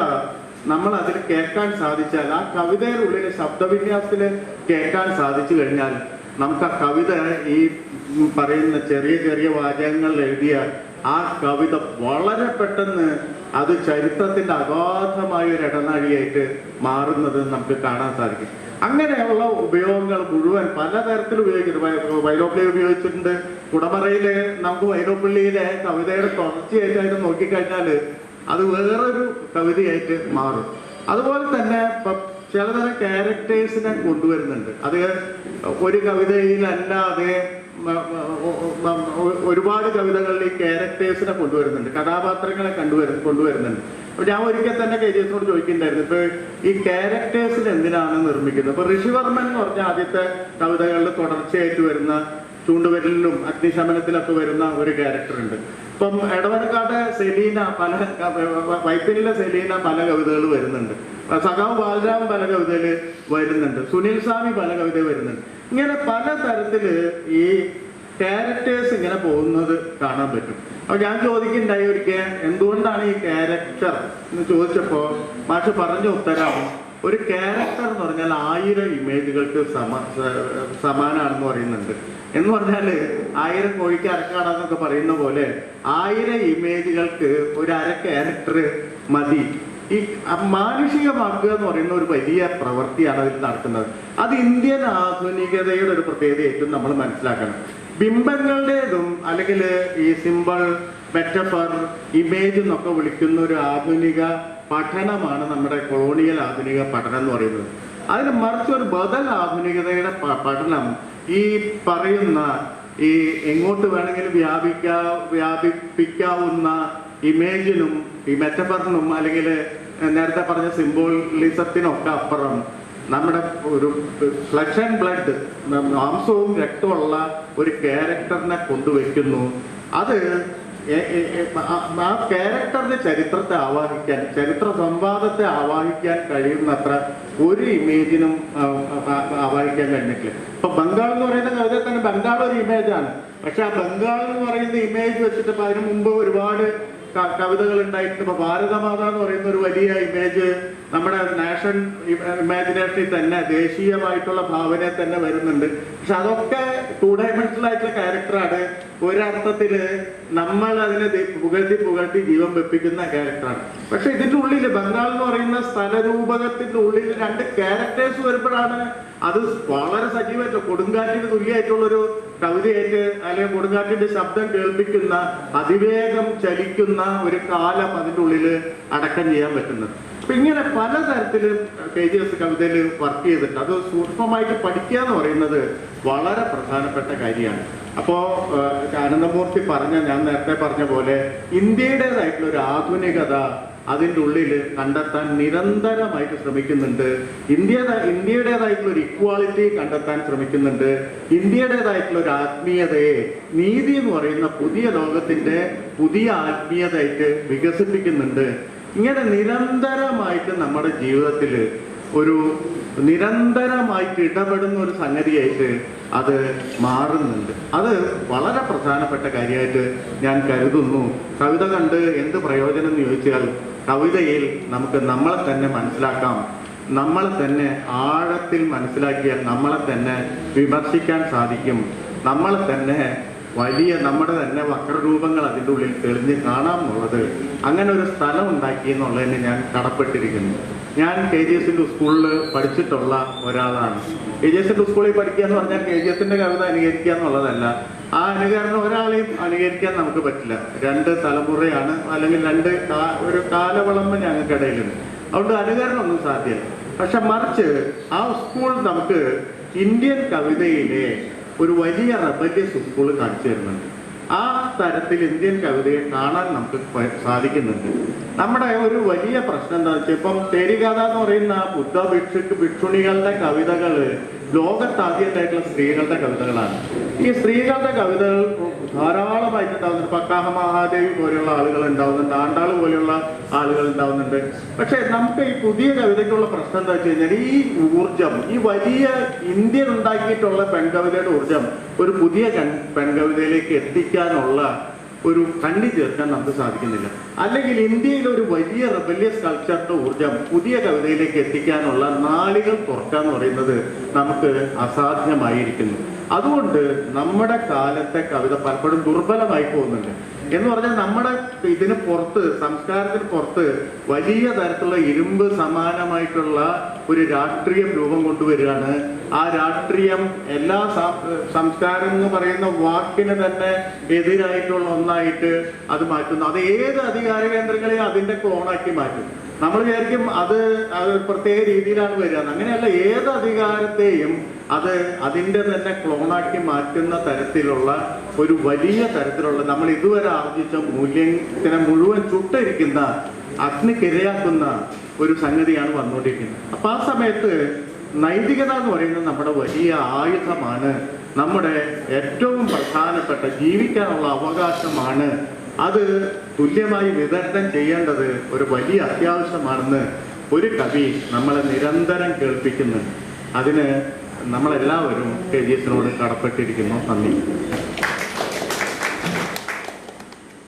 [SPEAKER 1] നമ്മൾ അതിൽ കേൾക്കാൻ സാധിച്ചാൽ, ആ കവിതയുടെ ഉള്ളിലെ ശബ്ദവിന്യാസത്തിൽ കേൾക്കാൻ സാധിച്ചു കഴിഞ്ഞാൽ നമുക്ക് ആ കവിത, ഈ പറയുന്ന ചെറിയ ചെറിയ വാചകങ്ങൾ എഴുതിയ ആ കവിത വളരെ പെട്ടെന്ന് അത് ചരിത്രത്തിന്റെ അഗാധമായ ഒരു ഇടനാഴിയായിട്ട് മാറുന്നത് നമുക്ക് കാണാൻ സാധിക്കും. അങ്ങനെയുള്ള ഉപയോഗങ്ങൾ മുഴുവൻ പലതരത്തിൽ ഉപയോഗിക്കുന്നു. വൈലോപ്പിള്ളി ഉപയോഗിച്ചിട്ടുണ്ട്. കുടമറയില് നമുക്ക് വൈലോപ്പിള്ളിയിലെ കവിതയുടെ തുടർച്ചയായിട്ട് നോക്കിക്കഴിഞ്ഞാൽ അത് വേറൊരു കവിതയായിട്ട് മാറും. അതുപോലെ തന്നെ ചിലതരം ക്യാരക്ടേഴ്സിനെ കൊണ്ടുവരുന്നുണ്ട്. അത് ഒരു കവിതയിലല്ലാതെ ഒരുപാട് കവിതകളിൽ ഈ ക്യാരക്ടേഴ്സിനെ കൊണ്ടുവരുന്നുണ്ട്, കഥാപാത്രങ്ങളെ കൊണ്ടുവരുന്നുണ്ട്. അപ്പൊ ഞാൻ ഒരിക്കൽ തന്നെ KGS-നോട് ചോദിക്കുന്നുണ്ടായിരുന്നു, ഇപ്പൊ ഈ ക്യാരക്ടേഴ്സിന് എന്തിനാണ് നിർമ്മിക്കുന്നത്? ഇപ്പൊ ഋഷിവർമ്മൻ എന്ന് പറഞ്ഞ ആദ്യത്തെ കവിതകളിൽ തുടർച്ചയായിട്ട് വരുന്ന ചൂണ്ടുവിരലിലും അഗ്നിശമനത്തിലൊക്കെ വരുന്ന ഒരു ക്യാരക്ടർ ഉണ്ട്. ഇപ്പം എടവനക്കാട് സെലീന വൈപ്പിനിലെ സെലീന പല കവിതകൾ വരുന്നുണ്ട്. സഖാവ് ബാലരാമൻ പല കവിതയിൽ വരുന്നുണ്ട്. സുനിൽ സ്വാമി പല കവിത വരുന്നുണ്ട്. ഇങ്ങനെ പല തരത്തില് ഈ ക്യാരക്ടേഴ്സ് ഇങ്ങനെ പോകുന്നത് കാണാൻ പറ്റും. അപ്പൊ ഞാൻ ചോദിക്കുന്നുണ്ടായി ഒരിക്കൽ, എന്തുകൊണ്ടാണ് ഈ ക്യാരക്ടർ എന്ന് ചോദിച്ചപ്പോ മാഷ് പറഞ്ഞ ഉത്തരം, ഒരു ക്യാരക്ടർ എന്ന് പറഞ്ഞാൽ 1000 ഇമേജുകൾക്ക് സമാനാണെന്ന് പറയുന്നുണ്ട്. എന്ന് പറഞ്ഞാല് 1000 കോഴിക്ക് അരക്കാണെന്നൊക്കെ പറയുന്ന പോലെ 1000 ഇമേജുകൾക്ക് ഒരു അര ക്യാരക്ടർ മതി. ഈ മാനുഷികമാക്കുക എന്ന് പറയുന്ന ഒരു വലിയ പ്രവൃത്തിയാണ് അതിൽ നടക്കുന്നത്. അത് ഇന്ത്യൻ ആധുനികതയുടെ ഒരു പ്രത്യേകതയായിട്ടും നമ്മൾ മനസ്സിലാക്കണം. ബിംബങ്ങളുടേതും അല്ലെങ്കിൽ ഈ സിമ്പിൾ, മെറ്റഫർ, ഇമേജ് എന്നൊക്കെ വിളിക്കുന്ന ഒരു ആധുനിക പഠനമാണ് നമ്മുടെ കൊളോണിയൽ ആധുനിക പഠനം എന്ന് പറയുന്നത്. അതിന് മറിച്ച് ഒരു ബദൽ ആധുനികതയുടെ പഠനം ഈ പറയുന്ന ഈ എങ്ങോട്ട് വേണമെങ്കിലും വ്യാപിപ്പിക്കാവുന്ന ഇമേജിനും ഈ മെറ്റഫറിനും അല്ലെങ്കിൽ നേരത്തെ പറഞ്ഞ സിംബോളിസത്തിനൊക്കെ അപ്പുറം നമ്മുടെ ഒരു ഫ്ലഷ് ആൻഡ് ബ്ലഡ്, മാംസവും രക്തമുള്ള ഒരു ക്യാരക്ടറിനെ കൊണ്ടുവയ്ക്കുന്നു. അത് ആ ക്യാരക്ടറിന്റെ ചരിത്രത്തെ ആവാഹിക്കാൻ, ചരിത്ര സംവാദത്തെ ആവാഹിക്കാൻ കഴിയുന്നത്ര ഒരു ഇമേജിനും ആവാഹിക്കാൻ കഴിഞ്ഞിട്ടില്ല. ഇപ്പൊ ബംഗാൾ എന്ന് പറയുന്ന കവിത തന്നെ ബംഗാൾ ഒരു ഇമേജാണ്. പക്ഷെ ആ ബംഗാൾ എന്ന് പറയുന്ന ഇമേജ് വെച്ചിട്ട് അതിനു മുമ്പ് ഒരുപാട് കവിതകൾ ഉണ്ടായിട്ട് ഇപ്പൊ ഭാരതമാത എന്ന് പറയുന്ന ഒരു വലിയ ഇമേജ് നമ്മുടെ നാഷണൽ ഇമാജിനേഷനിൽ തന്നെ, ദേശീയമായിട്ടുള്ള ഭാവനയിൽ തന്നെ വരുന്നുണ്ട്. പക്ഷെ അതൊക്കെ 2 ഡയമെൻഷണൽ ആയിട്ടുള്ള ക്യാരക്ടറാണ്. ഒരർത്ഥത്തില് നമ്മൾ അതിനെ പുകഴ്ത്തി ജീവൻ വെപ്പിക്കുന്ന ക്യാരക്ടറാണ്. പക്ഷെ ഇതിന്റെ ഉള്ളിൽ ബംഗാൾ എന്ന് പറയുന്ന സ്ഥലരൂപകത്തിന്റെ ഉള്ളിൽ 2 ക്യാരക്ടേഴ്സ് വരുമ്പോഴാണ് അത് വളരെ സജീവമായിട്ട് കൊടുങ്കാറ്റിന് തുല്യമായിട്ടുള്ളൊരു കവിതയായിട്ട്, അല്ലെങ്കിൽ കൊടുങ്കാറ്റിന്റെ ശബ്ദം കേൾപ്പിക്കുന്ന, അതിവേഗം ചലിക്കുന്ന ഒരു കാലം അതിൻ്റെ ഉള്ളിൽ അടക്കം ചെയ്യാൻ പറ്റുന്നത്. അപ്പൊ ഇങ്ങനെ പലതരത്തില് KGS കവിതയിൽ വർക്ക് ചെയ്തിട്ട് അത് സൂക്ഷ്മമായിട്ട് പഠിക്കുക എന്ന് പറയുന്നത് വളരെ പ്രധാനപ്പെട്ട കാര്യമാണ്. അപ്പോ ആനന്ദമൂർത്തി ഞാൻ നേരത്തെ പറഞ്ഞ പോലെ ഇന്ത്യയുടേതായിട്ടുള്ള ഒരു ആധുനികത അതിൻ്റെ ഉള്ളിൽ കണ്ടെത്താൻ നിരന്തരമായിട്ട് ശ്രമിക്കുന്നുണ്ട്. ഇന്ത്യയുടേതായിട്ടുള്ള ഒരു ഇക്വാളിറ്റി കണ്ടെത്താൻ ശ്രമിക്കുന്നുണ്ട്. ഇന്ത്യയുടേതായിട്ടുള്ള ഒരു ആത്മീയതയെ, നീതി എന്ന് പറയുന്ന പുതിയ ലോകത്തിന്റെ പുതിയ ആത്മീയതയായിട്ട് വികസിപ്പിക്കുന്നുണ്ട്. ഇങ്ങനെ നിരന്തരമായിട്ട് നമ്മുടെ ജീവിതത്തിൽ ഒരു നിരന്തരമായിട്ട് ഇടപെടുന്ന ഒരു സംഗതിയായിട്ട് അത് മാറുന്നുണ്ട്. അത് വളരെ പ്രധാനപ്പെട്ട കാര്യമായിട്ട് ഞാൻ കരുതുന്നു. കവിത കണ്ട് എന്ത് പ്രയോജനം എന്ന് ചോദിച്ചാൽ, കവിതയിൽ നമുക്ക് നമ്മളെ തന്നെ മനസ്സിലാക്കാം. നമ്മളെ തന്നെ ആഴത്തിൽ മനസ്സിലാക്കിയാൽ നമ്മളെ തന്നെ വിമർശിക്കാൻ സാധിക്കും. നമ്മളെ തന്നെ നമ്മുടെ തന്നെ വക്രരൂപങ്ങൾ അതിൻ്റെ ഉള്ളിൽ തെളിഞ്ഞ് കാണാം എന്നുള്ളത്, അങ്ങനെ ഒരു സ്ഥലം ഉണ്ടാക്കി എന്നുള്ളതിന് ഞാൻ കടപ്പെട്ടിരിക്കുന്നു. ഞാൻ KGS-ന്റെ സ്കൂളിൽ പഠിച്ചിട്ടുള്ള ഒരാളാണ്. KGS-ന്റെ സ്കൂളിൽ പഠിക്കുക എന്ന് പറഞ്ഞാൽ KGS-ന്റെ കവിത അനുകരിക്കുക എന്നുള്ളതല്ല. ആ അനുകരണം ഒരാളെയും അനുകരിക്കാൻ നമുക്ക് പറ്റില്ല. 2 തലമുറയാണ്, അല്ലെങ്കിൽ ഒരു കാലവളമ്പ് ഞങ്ങൾക്കിടയിലുണ്ട്. അതുകൊണ്ട് അനുകരണം ഒന്നും സാധ്യമല്ല. പക്ഷെ മറിച്ച് ആ സ്കൂൾ നമുക്ക് ഇന്ത്യൻ കവിതയിലെ ഒരു വലിയ റെബല്യസ് സ്കൂൾ കാണിച്ചു തരുന്നുണ്ട്. ആ തരത്തിൽ ഇന്ത്യൻ കവിതയെ കാണാൻ നമുക്ക് സാധിക്കുന്നുണ്ട്. നമ്മുടെ ഒരു വലിയ പ്രശ്നം എന്താ വെച്ചാൽ, ഇപ്പം തേരിഗാഥ എന്ന് പറയുന്ന ബുദ്ധ ഭിക്ഷുണികളുടെ കവിതകൾ ലോകത്താദ്യമായിട്ടുള്ള സ്ത്രീകളുടെ കവിതകളാണ്. ഈ സ്ത്രീകളുടെ കവിതകൾ ധാരാളമായിട്ടുണ്ടാവുന്നുണ്ട്. പക്കാഹ മഹാദേവി പോലെയുള്ള ആളുകൾ ഉണ്ടാവുന്നുണ്ട്, ആണ്ടാൾ പോലെയുള്ള ആളുകൾ ഉണ്ടാവുന്നുണ്ട്. പക്ഷെ നമുക്ക് ഈ പുതിയ കവിതയ്ക്കുള്ള പ്രശ്നം എന്താ വെച്ച് കഴിഞ്ഞാൽ, ഈ ഊർജം, ഈ വലിയ ഇന്ത്യൻ ഉണ്ടാക്കിയിട്ടുള്ള പെൺകവിതയുടെ ഊർജം ഒരു പുതിയ പെൺകവിതയിലേക്ക് എത്തിക്കാനുള്ള ഒരു കണ്ണി ചേർക്കാൻ നമുക്ക് സാധിക്കുന്നില്ല. അല്ലെങ്കിൽ ഇന്ത്യയിൽ ഒരു വലിയ റെബല്യസ് കൾച്ചറിന്റെ ഊർജം പുതിയ കവിതയിലേക്ക് എത്തിക്കാനുള്ള നാളുകൾ തുറക്കാന്ന് പറയുന്നത് നമുക്ക് അസാധ്യമായിരിക്കുന്നു. അതുകൊണ്ട് നമ്മുടെ കാലത്തെ കവിത പലപ്പോഴും ദുർബലമായി പോകുന്നുണ്ട്. എന്ന് പറഞ്ഞാൽ നമ്മുടെ ഇതിന് പുറത്ത്, സംസ്കാരത്തിന് പുറത്ത് വലിയ തരത്തിലുള്ള ഇരുമ്പ് സമാനമായിട്ടുള്ള ഒരു രാഷ്ട്രീയം രൂപം കൊണ്ടുവരികയാണ്. ആ രാഷ്ട്രീയം എല്ലാ സംസ്കാരം എന്ന് പറയുന്ന വാക്കിന് തന്നെ എതിരായിട്ടുള്ള ഒന്നായിട്ട് അത് മാറ്റുന്നു. അത് ഏത് അധികാര കേന്ദ്രങ്ങളെയും അതിന്റെ ക്ലോണാക്കി മാറ്റും. നമ്മൾ വിചാരിക്കും അത് പ്രത്യേക രീതിയിലാണ് വരിക. അങ്ങനെയല്ല, ഏത് അധികാരത്തെയും അത് അതിൻ്റെ തന്നെ ക്ലോണാക്കി മാറ്റുന്ന തരത്തിലുള്ള ഒരു വലിയ തരത്തിലുള്ള നമ്മൾ ഇതുവരെ ആർജിച്ച മൂല്യത്തിനെ മുഴുവൻ ചുട്ടിരിക്കുന്ന അഗ്നിക്കിരയാക്കുന്ന ഒരു സംഗതിയാണ് വന്നുകൊണ്ടിരിക്കുന്നത്. അപ്പൊ ആ സമയത്ത് നൈതികത എന്ന് പറയുന്നത് നമ്മുടെ വലിയ ആയുധമാണ്, നമ്മുടെ ഏറ്റവും പ്രധാനപ്പെട്ട ജീവിക്കാനുള്ള അവകാശമാണ്. അത് തുല്യമായി വിതരണം ചെയ്യേണ്ടത് ഒരു വലിയ അത്യാവശ്യമാണെന്ന് ഒരു കവി നമ്മളെ നിരന്തരം കേൾപ്പിക്കുന്നുണ്ട്. അതിന് നമ്മളെല്ലാവരും KGS കടപ്പെട്ടിരിക്കുന്നു. നന്ദി.